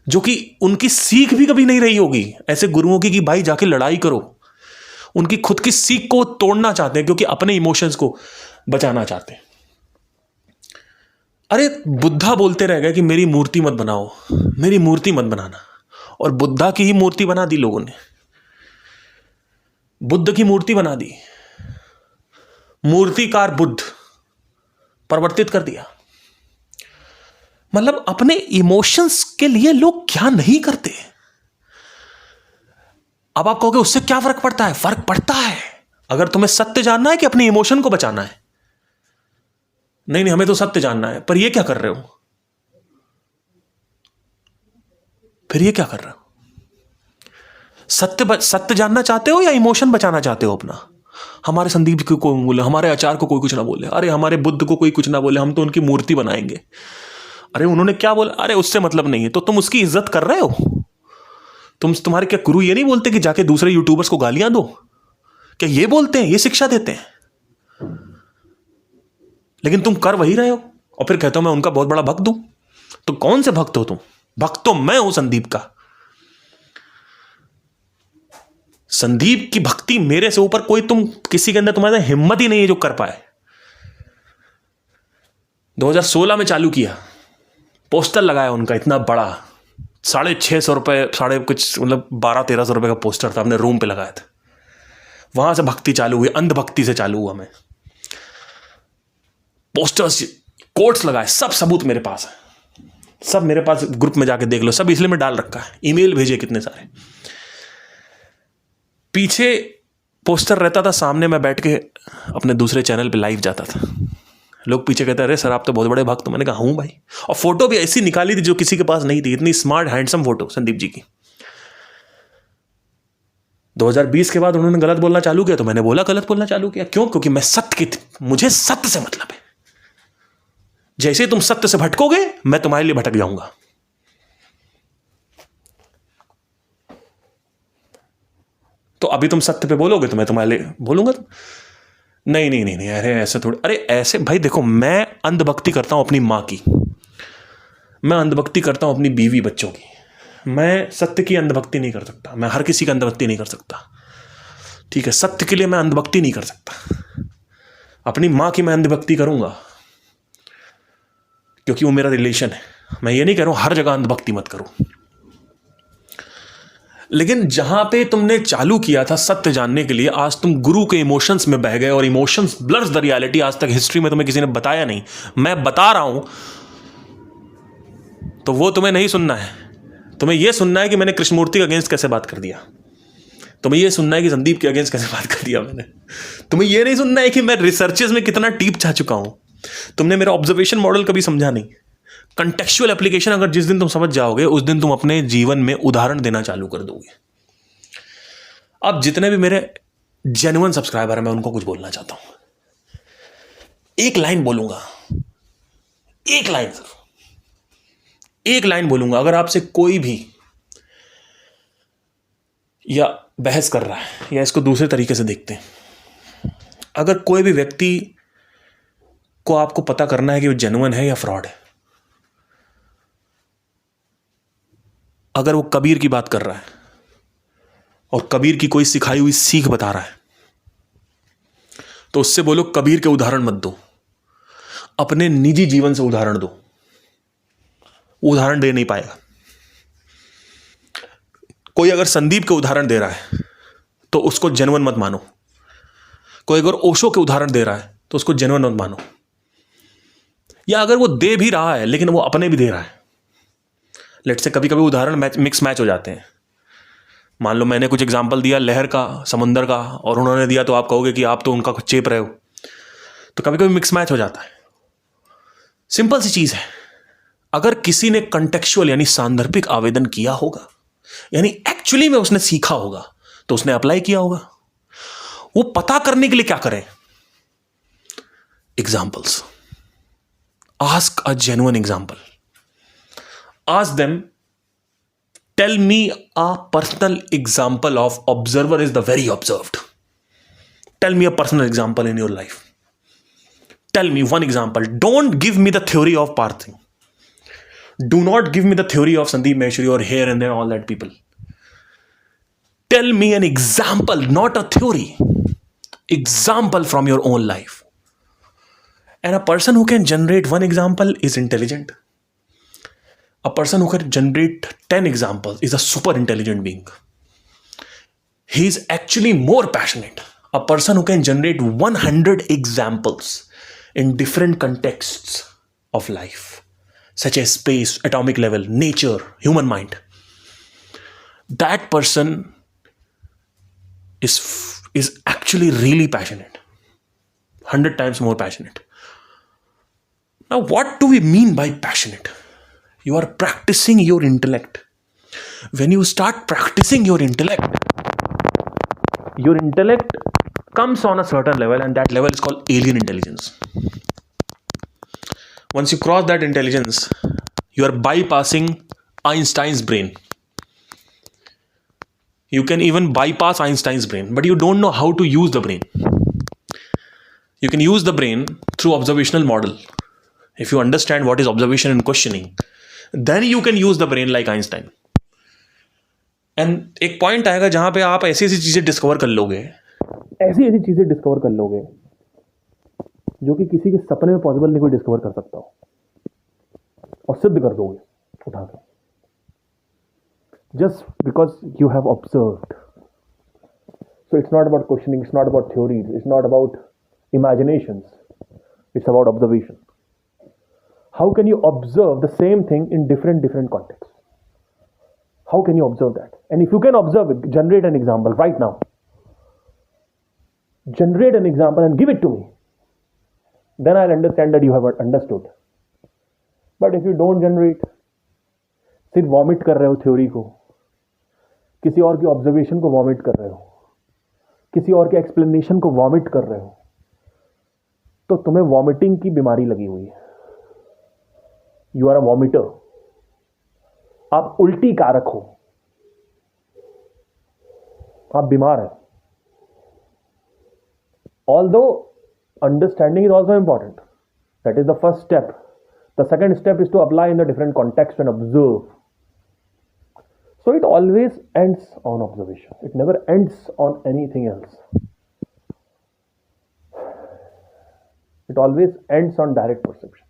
जो कि उनकी सीख भी कभी नहीं रही होगी ऐसे गुरुओं की कि भाई जाके लड़ाई करो। उनकी खुद की सीख को तोड़ना चाहते हैं, क्योंकि अपने इमोशंस को बचाना चाहते हैं। अरे बुद्धा बोलते रह गए कि मेरी मूर्ति मत बनाओ, मेरी मूर्ति मत बनाना, और बुद्धा की ही मूर्ति बना दी लोगों ने। बुद्ध की मूर्ति बना दी, मूर्तिकार बुद्ध परिवर्तित कर दिया। मतलब अपने इमोशंस के लिए लोग क्या नहीं करते। अब आप कहोगे उससे क्या फर्क पड़ता है? फर्क पड़ता है अगर तुम्हें सत्य जानना है कि अपने इमोशन को बचाना है। नहीं नहीं हमें तो सत्य जानना है, पर ये क्या कर रहे हो? फिर ये क्या कर रहे हो? सत्य जानना चाहते हो या इमोशन बचाना चाहते हो अपना? हमारे संदीप जी को कोई बोले, हमारे आचार्य को कोई कुछ ना बोले, अरे हमारे बुद्ध को कोई कुछ ना बोले, हम तो उनकी मूर्ति बनाएंगे। अरे उन्होंने क्या बोला, अरे उससे मतलब नहीं है। तो तुम उसकी इज्जत कर रहे हो? तुम्हारे क्या गुरु ये नहीं बोलते कि जाके दूसरे यूट्यूबर्स को गालियां दो? क्या ये बोलते हैं, ये शिक्षा देते हैं? लेकिन तुम कर वही रहे हो और फिर कहते हो मैं उनका बहुत बड़ा भक्त हूं। तो कौन से भक्त हो तुम? भक्त तो मैं हूं संदीप का। संदीप की भक्ति मेरे से ऊपर कोई, तुम किसी के अंदर तुम्हारे हिम्मत ही नहीं है जो कर पाए। 2016 में चालू किया, पोस्टर लगाया उनका इतना बड़ा, 650 रुपए, साढ़े कुछ मतलब 1200-1300 रुपए का पोस्टर था, अपने रूम पे लगाया था। वहां से भक्ति चालू हुई, अंधभक्ति से चालू हुआ। मैं पोस्टर्स, कोट्स लगाए, सब सबूत मेरे पास है, सब मेरे पास, ग्रुप में जाके देख लो, सब इसलिए मैं डाल रखा है, ईमेल भेजे कितने सारे। पीछे पोस्टर रहता था, सामने मैं बैठ के अपने दूसरे चैनल पे लाइव जाता था। लोग पीछे कहते अरे सर आप तो बहुत बड़े भक्त। मैंने कहा हूं भाई। और फोटो भी ऐसी निकाली थी जो किसी के पास नहीं थी, इतनी smart handsome photo Sandeep ji की। 2020 के बाद उन्होंने गलत बोलना चालू किया तो मैंने बोला गलत बोलना चालू किया। क्यों? क्योंकि मैं सत्य की, मुझे सत्य से मतलब है। जैसे तुम सत्य से भटकोगे मैं तुम्हारे लिए भटक जाऊंगा। तो अभी तुम सत्य पे बोलोगे तो मैं तुम्हारे लिए बोलूंगा। नहीं नहीं नहीं नहीं, अरे ऐसे थोड़े, अरे ऐसे भाई देखो, मैं अंधभक्ति करता हूं अपनी मां की, मैं अंधभक्ति करता हूं अपनी बीवी बच्चों की। मैं सत्य की अंधभक्ति नहीं कर सकता, मैं हर किसी की अंधभक्ति नहीं कर सकता, ठीक है? सत्य के लिए मैं अंधभक्ति नहीं कर सकता। अपनी मां की मैं अंधभक्ति करूंगा क्योंकि वो मेरा रिलेशन है। मैं ये नहीं कह रहा हूं हर जगह अंधभक्ति मत करो, लेकिन जहां पे तुमने चालू किया था सत्य जानने के लिए, आज तुम गुरु के इमोशंस में बह गए और इमोशंस ब्लर्स द रियलिटी। आज तक हिस्ट्री में तुम्हें किसी ने बताया नहीं, मैं बता रहा हूं तो वो तुम्हें नहीं सुनना है। तुम्हें यह सुनना है कि मैंने कृष्णमूर्ति के अगेंस्ट कैसे बात कर दिया, तुम्हें यह सुनना है कि संदीप के अगेंस्ट कैसे बात कर दिया मैंने। तुम्हें यह नहीं सुनना है कि मैं रिसर्चेस में कितना डीप जा चुका हूं। तुमने मेरा ऑब्जर्वेशन मॉडल कभी समझा नहीं। कंटेक्चुअल एप्लीकेशन अगर जिस दिन तुम समझ जाओगे उस दिन तुम अपने जीवन में उदाहरण देना चालू कर दोगे। अब जितने भी मेरे जेन्युइन सब्सक्राइबर हैं मैं उनको कुछ बोलना चाहता हूं। एक लाइन बोलूंगा, एक लाइन, सिर्फ एक लाइन बोलूंगा। अगर आपसे कोई भी या बहस कर रहा है या इसको दूसरे तरीके से देखते हैं, अगर कोई भी व्यक्ति को आपको पता करना है कि वो जेन्युइन है या फ्रॉड है, अगर वो कबीर की बात कर रहा है और कबीर की कोई सिखाई हुई सीख बता रहा है तो उससे बोलो कबीर के उदाहरण मत दो, अपने निजी जीवन से उदाहरण दो। उदाहरण दे नहीं पाएगा। कोई अगर संदीप के उदाहरण दे रहा है तो उसको जेन्युइन मत मानो। कोई अगर ओशो के उदाहरण दे रहा है तो उसको जेन्युइन मत मानो। या अगर वो दे भी रहा है लेकिन वो अपने भी दे रहा है, लेट से कभी कभी उदाहरण मिक्स मैच हो जाते हैं। मान लो मैंने कुछ एग्जांपल दिया लहर का, समुंदर का, और उन्होंने दिया तो आप कहोगे कि आप तो उनका कुछ चेप रहे हो। तो कभी कभी मिक्स मैच हो जाता है। सिंपल सी चीज है, अगर किसी ने कंटेक्चुअल यानी सांदर्भिक आवेदन किया होगा, यानी एक्चुअली में उसने सीखा होगा, तो उसने अप्लाई किया होगा। वो पता करने के लिए क्या करें? Examples. Ask a genuine example. Ask them, tell me a personal example of observer is the very observed. Tell me a personal example in your life. Tell me one example. Don't give me the theory of पार्थिंग. Do not give me the theory of Sandeep Maheshwari or here and there, all that people. Tell me an example, not a theory. Example from your own life. And a person who can generate one example is intelligent. A person who can generate 10 examples is a super intelligent being. He is actually more passionate. A person who can generate 100 examples in different contexts of life, such as space, atomic level, nature, human mind, that person is actually really passionate, 100 times more passionate. Now, what do we mean by passionate? You are practicing your intellect. When you start practicing your intellect comes on a certain level, and that level is called alien intelligence. Once you cross that intelligence, you are bypassing Einstein's brain. You can even bypass Einstein's brain, but you don't know how to use the brain. You can use the brain through observational model. If you understand what is observation and questioning, then you can use the brain like Einstein. And एक point आएगा जहां पे आप ऐसी ऐसी चीजें discover कर लोगे, ऐसी ऐसी चीजें डिस्कवर कर लोगे जो कि किसी के सपने में पॉसिबल नहीं कोई डिस्कवर कर सकता हो, और सिद्ध कर दोगे उठा कर, just because you have observed. So it's not about questioning, it's not about theories, it's not about imaginations, it's about observation. How can you observe the same thing in different contexts? How can you observe that? And if you can observe it, generate an example right now. Generate an example and give it to me. Then I'll understand that you have understood. But if you don't generate, सिर्फ vomit कर रहे हो theory को, किसी और की observation को vomit कर रहे हो, किसी और के एक्सप्लेनेशन को वॉमिट कर रहे हो, तो तुम्हें वॉमिटिंग की बीमारी लगी हुई है. You are a vomiter. आप उल्टी कारक हो, आप बीमार हैं. Although understanding is also important, that is the first step. The second step is to apply in the different context and observe. So it always ends on observation, it never ends on anything else. It always ends on direct perception.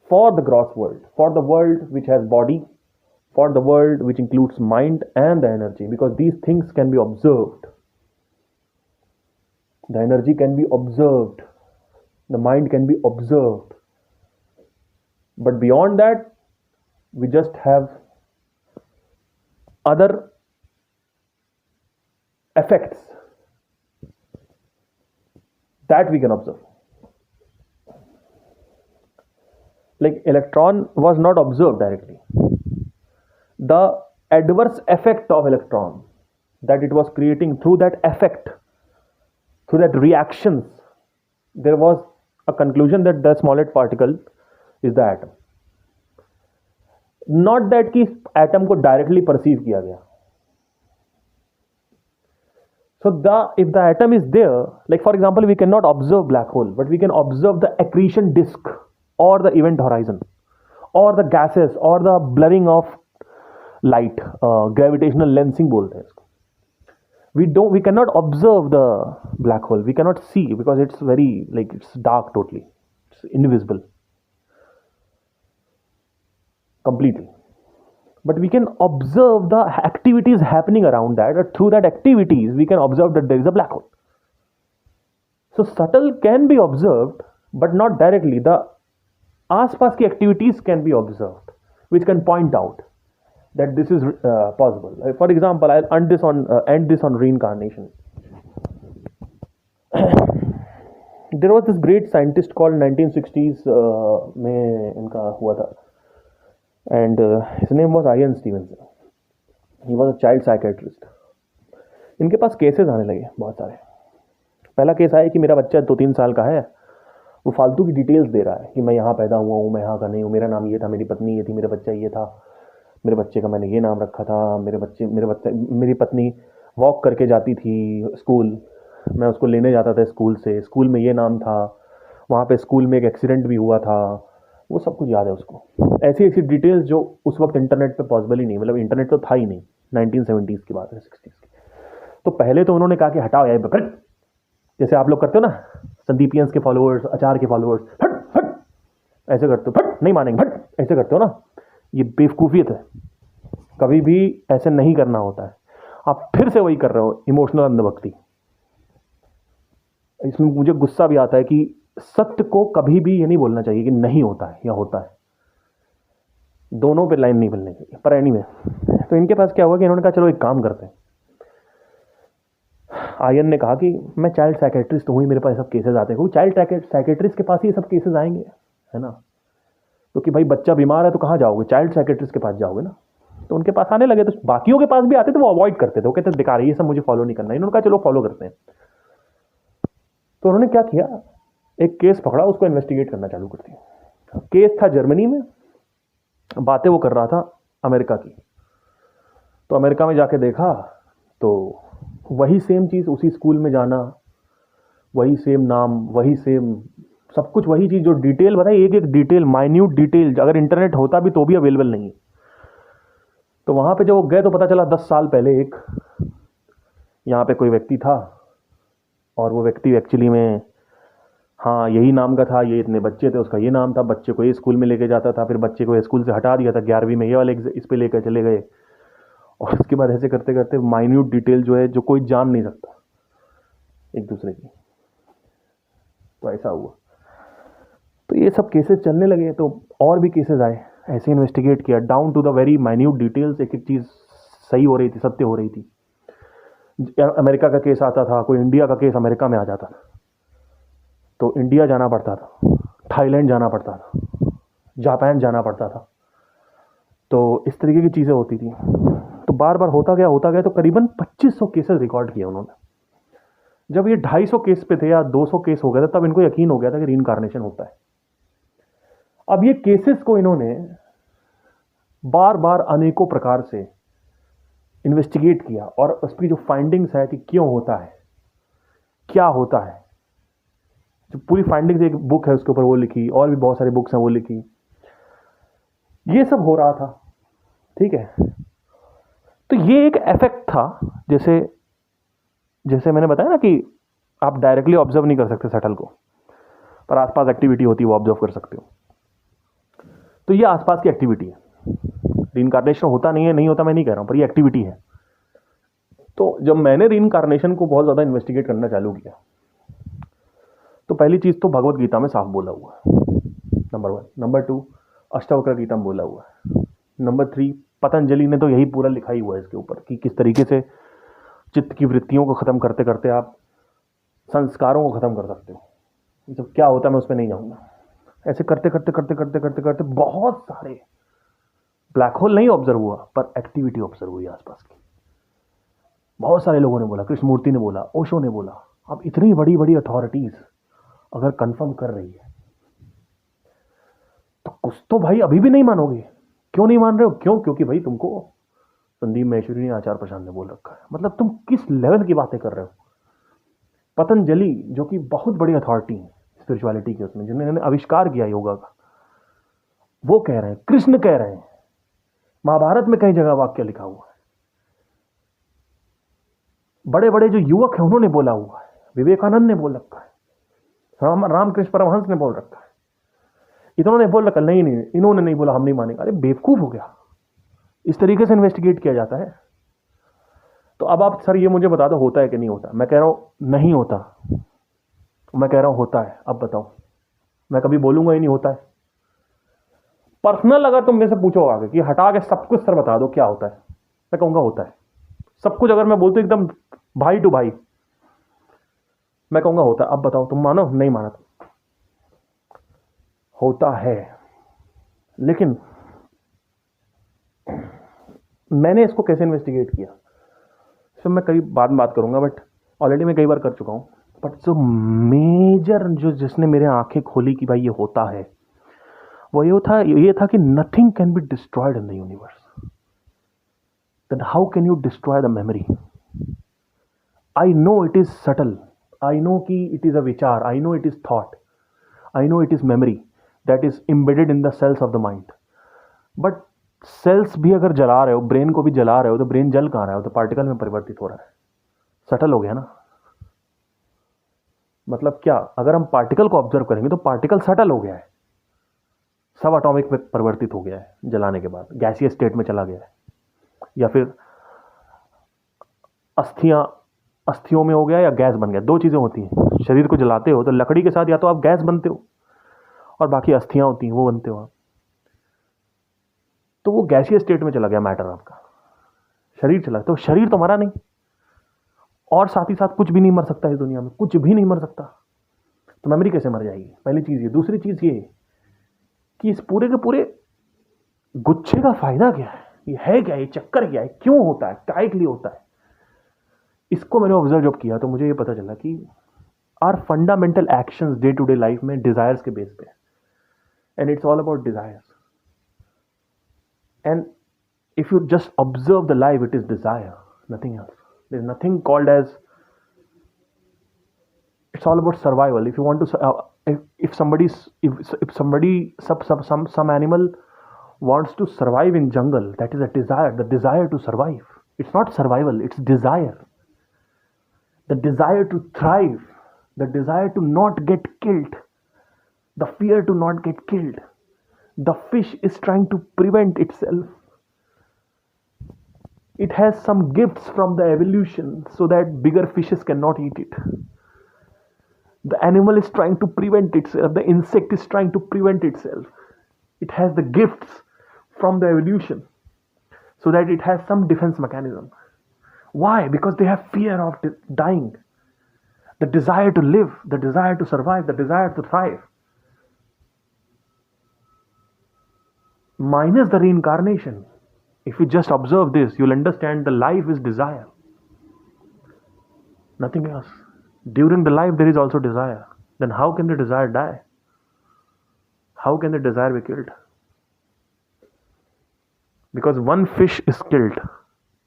For the gross world, for the world which has body, for the world which includes mind and the energy, because these things can be observed. The energy can be observed. The mind can be observed. But beyond that, we just have other effects that we can observe. Like electron was not observed directly. The adverse effect of electron that it was creating, through that effect, through that reactions, there was a conclusion that the smallest particle is the atom. Not that कि atom को directly perceive किया गया. So if the atom is there, like for example, we cannot observe black hole, but we can observe the accretion disk or the event horizon or the gases or the blurring of light, gravitational lensing बोलते हैं इसको. We cannot observe the black hole. We cannot see because it's very, like, it's dark totally. It's invisible completely. But we can observe the activities happening around that, or through that activities we can observe that there is a black hole. So subtle can be observed, but not directly. The आसपास की activities can be observed, which can point out that this is possible. For example, I'll end this on reincarnation. There was this great scientist called 1960s में इनका हुआ था, and his name was Ian Stevenson. He was a child psychiatrist. इनके पास cases आने लगे बहुत सारे. पहला केस आया कि मेरा बच्चा 2-3 साल का है, वो फालतू की डिटेल्स दे रहा है कि मैं यहाँ पैदा हुआ हूँ, मैं यहाँ का नहीं हूँ, मेरा नाम ये था, मेरी पत्नी ये थी, मेरा बच्चा ये था, मेरे बच्चे का मैंने ये नाम रखा था, मेरी पत्नी वॉक करके जाती थी स्कूल, मैं उसको लेने जाता था स्कूल से, स्कूल में ये नाम था, वहाँ पे स्कूल में एक एक्सीडेंट भी हुआ था, वो सब कुछ याद है उसको. ऐसी ऐसी डिटेल्स जो उस वक्त इंटरनेट पे पॉसिबल ही नहीं, मतलब इंटरनेट तो था ही नहीं, 1970s की बात है, 60s की. तो पहले तो उन्होंने कहा कि हटाओ यार बकट, जैसे आप लोग करते हो ना, संदीपियंस के फॉलोअर्स, आचार के फॉलोअर्स, फट फट ऐसे करते हो, फट नहीं मानेंगे, फट ऐसे करते हो ना, ये बेवकूफ़ियत है. कभी भी ऐसे नहीं करना होता है. आप फिर से वही कर रहे हो, इमोशनल अंधभक्ति. इसमें मुझे गुस्सा भी आता है कि सत्य को कभी भी ये नहीं बोलना चाहिए कि नहीं होता है या होता है, दोनों पे लाइन नहीं बननी चाहिए. पर एनीवे, तो इनके पास क्या हुआ कि इन्होंने कहा चलो एक काम करते हैं. आयन ने कहा कि मैं चाइल्ड साइकेट्रिस्ट हूँ, मेरे पास सब केसेस आते हैं. चाइल्ड साइकेट्रिस्ट के पास ही सब केसेस आएंगे, है ना, क्योंकि भाई बच्चा बीमार है तो कहाँ जाओगे, चाइल्ड साइकेट्रिस्ट के पास जाओगे ना. तो उनके पास आने लगे, तो बाकियों के पास भी आते तो वो अवॉइड करते थे, वो कहते बेकार है, ये सब मुझे फॉलो नहीं करना. इन्होंने कहा चलो फॉलो करते हैं. तो उन्होंने क्या किया, एक केस पकड़ा, उसको इन्वेस्टिगेट करना चालू कर दिया। केस था जर्मनी में, बातें वो कर रहा था अमेरिका की। तो अमेरिका में जाके देखा तो वही सेम चीज़, उसी स्कूल में जाना, वही सेम नाम, वही सेम सब कुछ, वही चीज़ जो डिटेल बताई, एक एक डिटेल, माइन्यूट डिटेल, अगर इंटरनेट होता भी तो भी अवेलेबल नहीं है। तो वहाँ पे जब वो गए तो पता चला 10 साल पहले एक यहाँ पे कोई व्यक्ति था, और वो व्यक्ति एक्चुअली में हाँ यही नाम का था, ये इतने बच्चे थे, उसका ये नाम था, बच्चे को ये स्कूल में लेके जाता था, फिर बच्चे को ये स्कूल से हटा दिया था, 11वीं में ये वाले इस पे लेकर चले गए, और उसके बाद ऐसे करते करते माइन्यूट डिटेल जो है, जो कोई जान नहीं सकता एक दूसरे की। तो ऐसा हुआ। तो ये सब केसेस चलने लगे, तो और भी केसेस आए, ऐसे इन्वेस्टिगेट किया down to the very minute details, एक एक चीज़ सही हो रही थी, सत्य हो रही थी। अमेरिका का केस आता था, कोई इंडिया का केस अमेरिका में आ जाता था, तो इंडिया जाना पड़ता था, थाईलैंड जाना पड़ता था, जापान जाना पड़ता था। तो इस तरीके की चीज़ें होती थी। तो बार बार होता गया, तो करीबन 2500 केसेस रिकॉर्ड किए उन्होंने। जब ये 250 केस पे थे या 200 केस हो गए थे, तब इनको यकीन हो गया था कि रीइंकार्नेशन होता है। अब ये केसेस को इन्होंने बार बार अनेकों प्रकार से इन्वेस्टिगेट किया, और उसकी जो फाइंडिंग्स है कि क्यों होता है, क्या होता है, जो पूरी फाइंडिंग्स, एक बुक है उसके ऊपर वो लिखी, और भी बहुत सारी बुक्स हैं वो लिखी। ये सब हो रहा था, ठीक है। तो ये एक इफेक्ट था, जैसे जैसे मैंने बताया ना कि आप डायरेक्टली ऑब्जर्व नहीं कर सकते शटल को, पर आसपास एक्टिविटी होती है वो ऑब्जर्व कर सकते हो। तो ये आसपास की एक्टिविटी है, रीइंकार्नेशन होता नहीं है, नहीं होता मैं नहीं कह रहा हूँ, पर ये एक्टिविटी है। तो जब मैंने रीइंकार्नेशन को बहुत ज़्यादा इन्वेस्टिगेट करना चालू किया, तो पहली चीज़ तो भगवत गीता में साफ बोला हुआ है, नंबर 1। नंबर 2 अष्टावक्र गीता में बोला हुआ है। नंबर 3 पतंजलि ने तो यही पूरा लिखा ही हुआ है इसके ऊपर कि किस तरीके से चित्त की वृत्तियों को ख़त्म करते करते आप संस्कारों को ख़त्म कर सकते हो। ये सब क्या होता है मैं उस पर नहीं जाऊँगा। ऐसे करते करते करते करते करते करते बहुत सारे ब्लैक होल नहीं ऑब्जर्व हुआ, पर एक्टिविटी ऑब्जर्व हुई आसपास की। बहुत सारे लोगों ने बोला, कृष्णमूर्ति ने बोला, ओशो ने बोला। अब इतनी बड़ी बड़ी अथॉरिटीज़ अगर कंफर्म कर रही है तो कुछ तो भाई अभी भी नहीं मानोगे। क्यों नहीं मान रहे हो? क्यों? क्योंकि भाई तुमको संदीप महेश्वरी ने, आचार्य प्रशांत ने बोल रखा है। मतलब तुम किस लेवल की बातें कर रहे हो। पतंजलि जो कि बहुत बड़ी अथॉरिटी है स्पिरिचुअलिटी के, उसमें जिन्होंने आविष्कार किया योगा का, वो कह रहे हैं, कृष्ण कह रहे हैं, महाभारत में कई जगह वाक्य लिखा हुआ है, बड़े बड़े जो युवक हैं उन्होंने बोला हुआ है, विवेकानंद ने बोल रखा है, रामकृष्ण परमहंस ने बोल रखा है, इन्होंने बोल रखा। नहीं नहीं, इन्होंने नहीं बोला, हम नहीं मानेंगे। अरे बेवकूफ हो गया। इस तरीके से इन्वेस्टिगेट किया जाता है। तो अब आप सर ये मुझे बता दो होता है कि नहीं होता। मैं कह रहा हूं नहीं होता, मैं कह रहा हूं होता है। अब बताओ, मैं कभी बोलूंगा ही नहीं होता है। पर्सनल अगर तुम मेरे से पूछो आगे कि हटा के सब कुछ सर बता दो क्या होता है, मैं कहूंगा होता है सब कुछ। अगर मैं बोलता एकदम भाई टू भाई, मैं कहूंगा होता है। अब बताओ, तुम मानो? नहीं माना तुम। होता है, लेकिन मैंने इसको कैसे इन्वेस्टिगेट किया फिर मैं कई बाद में बात करूंगा, बट ऑलरेडी मैं कई बार कर चुका हूं। बट जो मेजर जो जिसने मेरे आंखें खोली कि भाई ये होता है, वो ये था कि nothing can be destroyed in the universe, then how can you destroy the memory. I know it is subtle, I know कि इट इज अ विचार, I know it is thought, I know it is memory that is embedded in the cells of the mind. But cells भी अगर जला रहे हो, brain को भी जला रहे हो, तो ब्रेन जल कहाँ रहा है? तो पार्टिकल में परिवर्तित हो रहा है। सटल हो गया ना। मतलब क्या, अगर हम पार्टिकल को ऑब्जर्व करेंगे तो पार्टिकल सटल हो गया है, सब एटॉमिक में परिवर्तित हो गया है जलाने के बाद, गैसीय स्टेट में चला गया है। या फिर अस्थियों में हो गया या गैस बन गया। दो चीज़ें होती हैं, शरीर को जलाते हो तो लकड़ी के साथ या तो आप गैस बनते हो, और बाकी अस्थियां होती हैं वो बनते हो आप। तो वो गैसीय स्टेट में चला गया मैटर आपका, शरीर चला। तो शरीर तो मरा नहीं, और साथ ही साथ कुछ भी नहीं मर सकता इस दुनिया में, कुछ भी नहीं मर सकता। तो मेमोरी कैसे मर जाएगी? पहली चीज़ ये। दूसरी चीज़ ये कि इस पूरे के पूरे गुच्छे का फायदा क्या है, ये है क्या, ये चक्कर क्या है, क्यों होता है, काय के लिए होता है। इसको मैंने ऑब्जर्व जब किया तो मुझे ये पता चला कि our fundamental actions day to day life में डिजायर्स के बेस पे, and it's all about desires. And if you just observe the life, it is desire, nothing else. There is nothing called as, it's all about survival. If you want to if somebody some animal wants to survive in jungle, that is a desire, the desire to survive. It's not survival, it's desire, the desire to thrive, the desire to not get killed, the fear to not get killed. The fish is trying to prevent itself. It has some gifts from the evolution so that bigger fishes cannot eat it. The animal is trying to prevent itself. The insect is trying to prevent itself. It has the gifts from the evolution so that it has some defense mechanism. Why? Because they have fear of dying. The desire to live, the desire to survive, the desire to thrive. Minus the reincarnation. If you just observe this, you'll understand the life is desire. Nothing else. During the life, there is also desire. Then how can the desire die? How can the desire be killed? Because one fish is killed,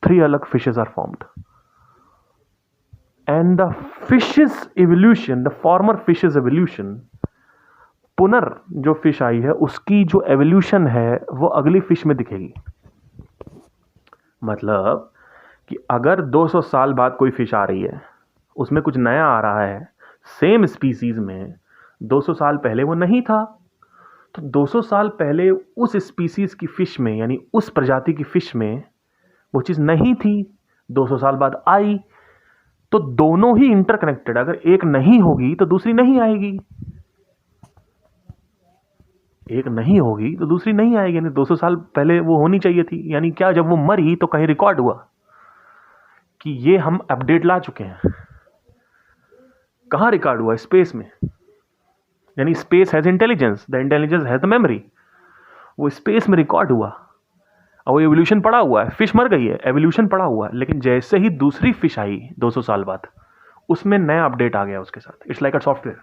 3 alag fishes are formed. And the fish's evolution, the former fish's evolution, पुनर जो fish आई है उसकी जो evolution है वो अगली fish में दिखेगी. मतलब कि अगर 200 साल बाद कोई फिश आ रही है, उसमें कुछ नया आ रहा है सेम स्पीसीज में, 200 साल पहले वो नहीं था, तो 200 साल पहले उस स्पीसीज की फिश में, यानी उस प्रजाति की फिश में वो चीज़ नहीं थी, 200 साल बाद आई, तो दोनों ही इंटरकनेक्टेड. अगर एक नहीं होगी तो दूसरी नहीं आएगी, एक नहीं होगी तो दूसरी नहीं आएगी. यानी 200 साल पहले वो होनी चाहिए थी. यानी क्या, जब वो मरी तो कहीं रिकॉर्ड हुआ कि ये हम अपडेट ला चुके हैं. कहाँ रिकॉर्ड हुआ? स्पेस में. यानी space has intelligence, the intelligence has the memory. वो स्पेस में रिकॉर्ड हुआ और वो एवोल्यूशन पड़ा हुआ है. फिश मर गई है, एवोल्यूशन पड़ा हुआ है, लेकिन जैसे ही दूसरी फिश आई 200 साल बाद, उसमें नया अपडेट आ गया उसके साथ. It's like a software.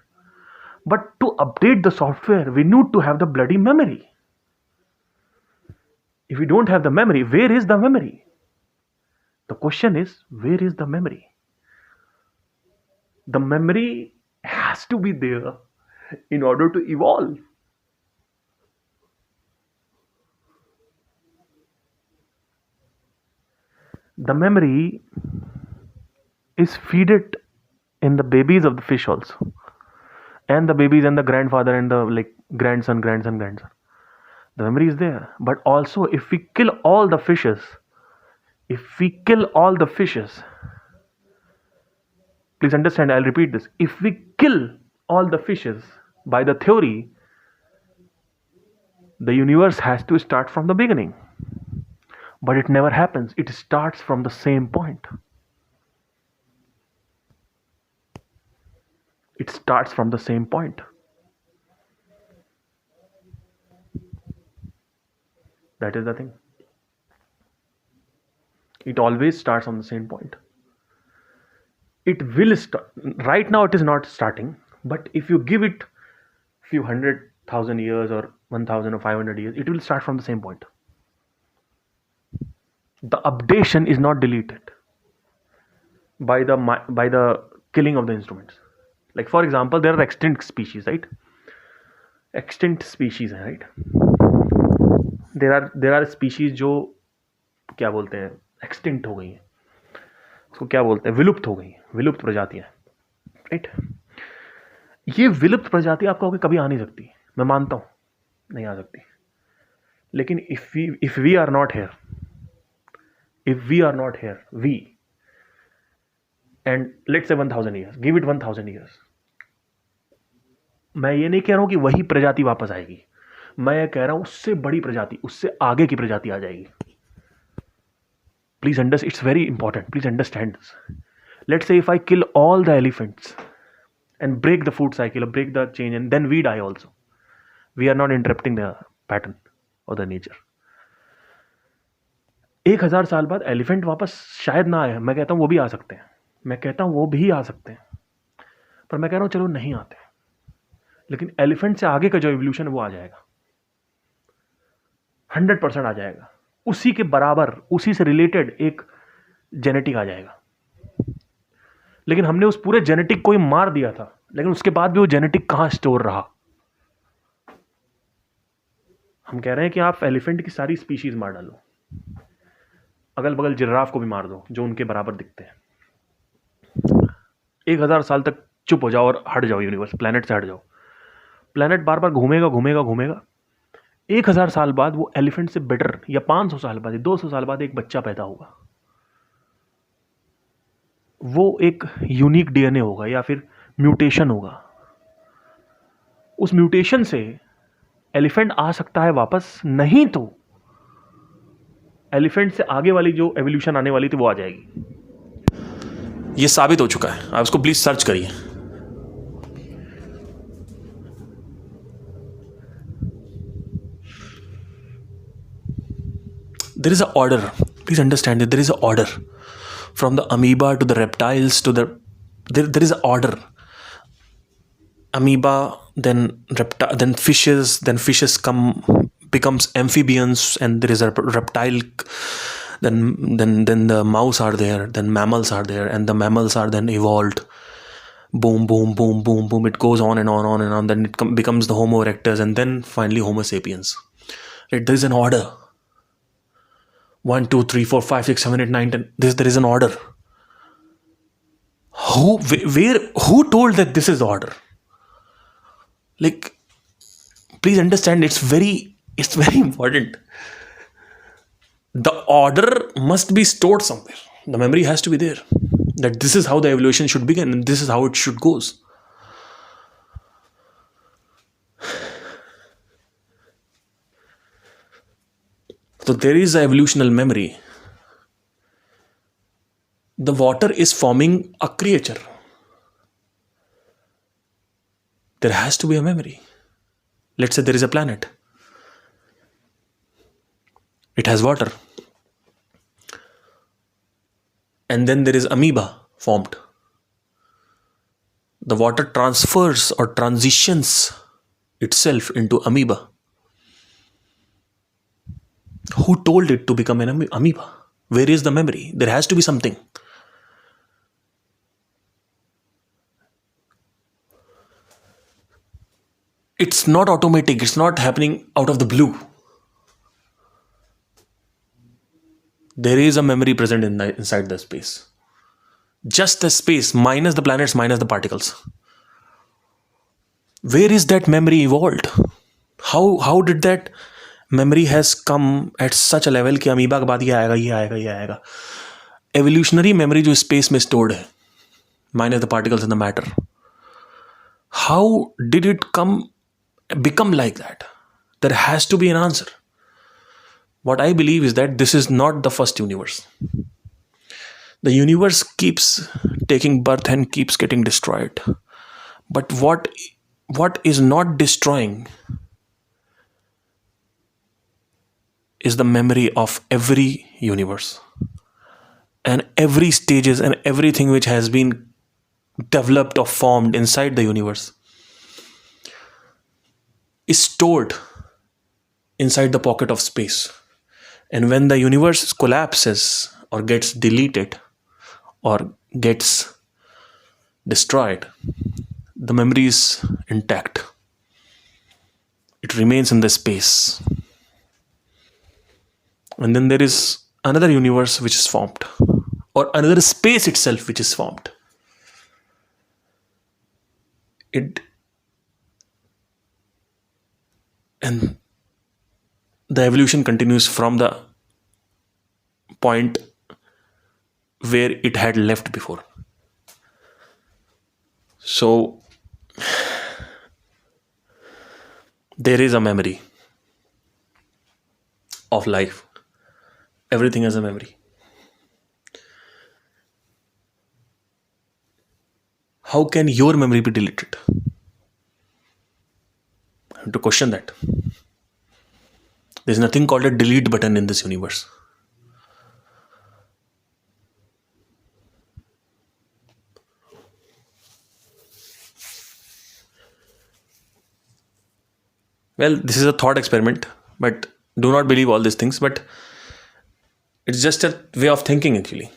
But to update the software, we need to have the bloody memory. If we don't have the memory, where is the memory? The question is, where is the memory? The memory has to be there in order to evolve. The memory is fed in the babies of the fish also. And the babies and the grandfather and the grandson. The memory is there. But also, if we kill all the fishes, please understand, I'll repeat this. If we kill all the fishes, by the theory, the universe has to start from the beginning. But it never happens. It starts from the same point. It starts from the same point. That is the thing. It always starts on the same point. It will start. Right now it is not starting, but if you give it few 100,000 years or 1,000 or 500 years, it will start from the same point. The updation is not deleted by the killing of the instruments. Like for example, there are extinct species, right? Extinct species हैं, right? There are species जो क्या बोलते हैं, extinct हो गई हैं. उसको क्या बोलते हैं, विलुप्त हो गई हैं, विलुप्त प्रजातियाँ, राइट? ये विलुप्त प्रजाति आप कहोगे कभी आ नहीं सकती, मैं मानता हूँ नहीं आ सकती. लेकिन if we are not here, and let's say 1,000 years, give it 1,000 years, मैं ये नहीं कह रहा हूं कि वही प्रजाति वापस आएगी, मैं ये कह रहा हूं उससे बड़ी प्रजाति, उससे आगे की प्रजाति आ जाएगी. Please understand, it's very important, please understand this. Let's say if I kill all the elephants and break the food cycle or break the chain, and then we die also, we are not interrupting the pattern or the nature. 1000 साल बाद elephant वापस शायद ना आए, मैं कहता हूँ वो भी आ सकते हैं, मैं कहता हूँ वो भी आ सकते हैं, पर मैं कह रहा हूँ चलो नहीं आते, लेकिन एलिफेंट से आगे का जो एवोल्यूशन है वो आ जाएगा, 100% आ जाएगा। उसी के बराबर, उसी से रिलेटेड एक जेनेटिक आ जाएगा। लेकिन हमने उस पूरे जेनेटिक को ही मार दिया था, लेकिन उसके बाद भी वो जेनेटिक कहां स्टोर रहा? हम कह रहे हैं कि आप एलिफेंट की सारी स्पीशीज मार डालो, अगल बगल जिराफ को भी मार दो जो उनके बराबर दिखते हैं, 1000 साल तक चुप हो जाओ और हट जाओ यूनिवर्स, प्लेनेट से हट जाओ। प्लेनेट बार बार घूमेगा घूमेगा घूमेगा, 1000 साल बाद वो एलिफेंट से बेटर, या 500 साल बाद या 200 साल बाद एक बच्चा पैदा होगा। वो एक यूनिक डीएनए होगा या फिर म्यूटेशन होगा। उस म्यूटेशन से एलिफेंट आ सकता है वापस, नहीं तो एलिफेंट से आगे वाली जो एवोल्यूशन आने वाली थी वो आ जाएगी। ये साबित हो चुका है, आप इसको प्लीज सर्च करिए। There is an order. Please understand that there is an order. From the amoeba to the reptiles to the there is an order. Amoeba, then then fishes, becomes amphibians, and there is a reptile. Then the mouse are there. Then mammals are there, and the mammals are then evolved. Boom, boom, boom, boom, boom. It goes on and on, on and on. Then it becomes the Homo erectus, and then finally Homo sapiens. Right? There is an order. 1, 2, 3, 4, 5, 6, 7, 8, 9, 10. There is an order. Who told that this is the order? Like, please understand, it's very important. The order must be stored somewhere. The memory has to be there. That this is how the evolution should begin, and this is how it should goes. So there is an evolutional memory. The water is forming a creature. There has to be a memory. Let's say there is a planet. It has water. And then there is amoeba formed. The water transfers or transitions itself into amoeba. Who told it to become an amoeba? Where is the memory? There has to be something. It's not automatic. It's not happening out of the blue. There is a memory present inside the space. Just the space, minus the planets, minus the particles. Where is that memory evolved? How did that memory has come at such a level कि amoeba के बाद ये आएगा, ये आएगा, ये आएगा? Evolutionary memory जो space में stored है, minus the particles and the matter. How did it become like that? There has to be an answer. What I believe is that this is not the first universe. The universe keeps taking birth and keeps getting destroyed. But what is not destroying is the memory of every universe. And every stages and everything which has been developed or formed inside the universe is stored inside the pocket of space. And when the universe collapses or gets deleted or gets destroyed, the memory is intact. It remains in the space. And then there is another universe which is formed, or another space itself which is formed. And the evolution continues from the point where it had left before. So there is a memory of life. Everything has a memory. How can your memory be deleted? I have to question that. There is nothing called a delete button in this universe. Well, this is a thought experiment, but do not believe all these things. But it's just a way of thinking actually.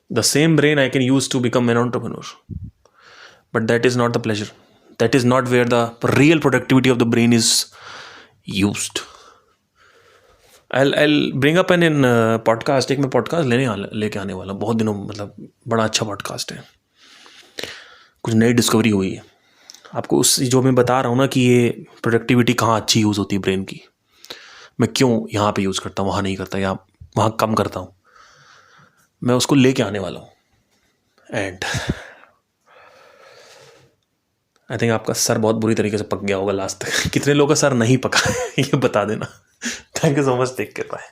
The same brain I can use to become an entrepreneur, but that is not the pleasure. That is not where the real productivity of the brain is used. I'll bring up an in podcast. एक मैं podcast लेके आने वाला, बहुत दिनों, मतलब बड़ा अच्छा podcast है, कुछ नई डिस्कवरी हुई है आपको। उस जो मैं बता रहा हूँ ना कि ये प्रोडक्टिविटी कहाँ अच्छी यूज़ होती है ब्रेन की, मैं क्यों यहाँ पे यूज़ करता हूँ, वहाँ नहीं करता, या वहाँ कम करता हूँ, मैं उसको लेके आने वाला हूँ। एंड आई थिंक आपका सर बहुत बुरी तरीके से पक गया होगा लास्ट तक। कितने लोगों का सर नहीं पका ये बता देना। Thank you so much, take care, bye.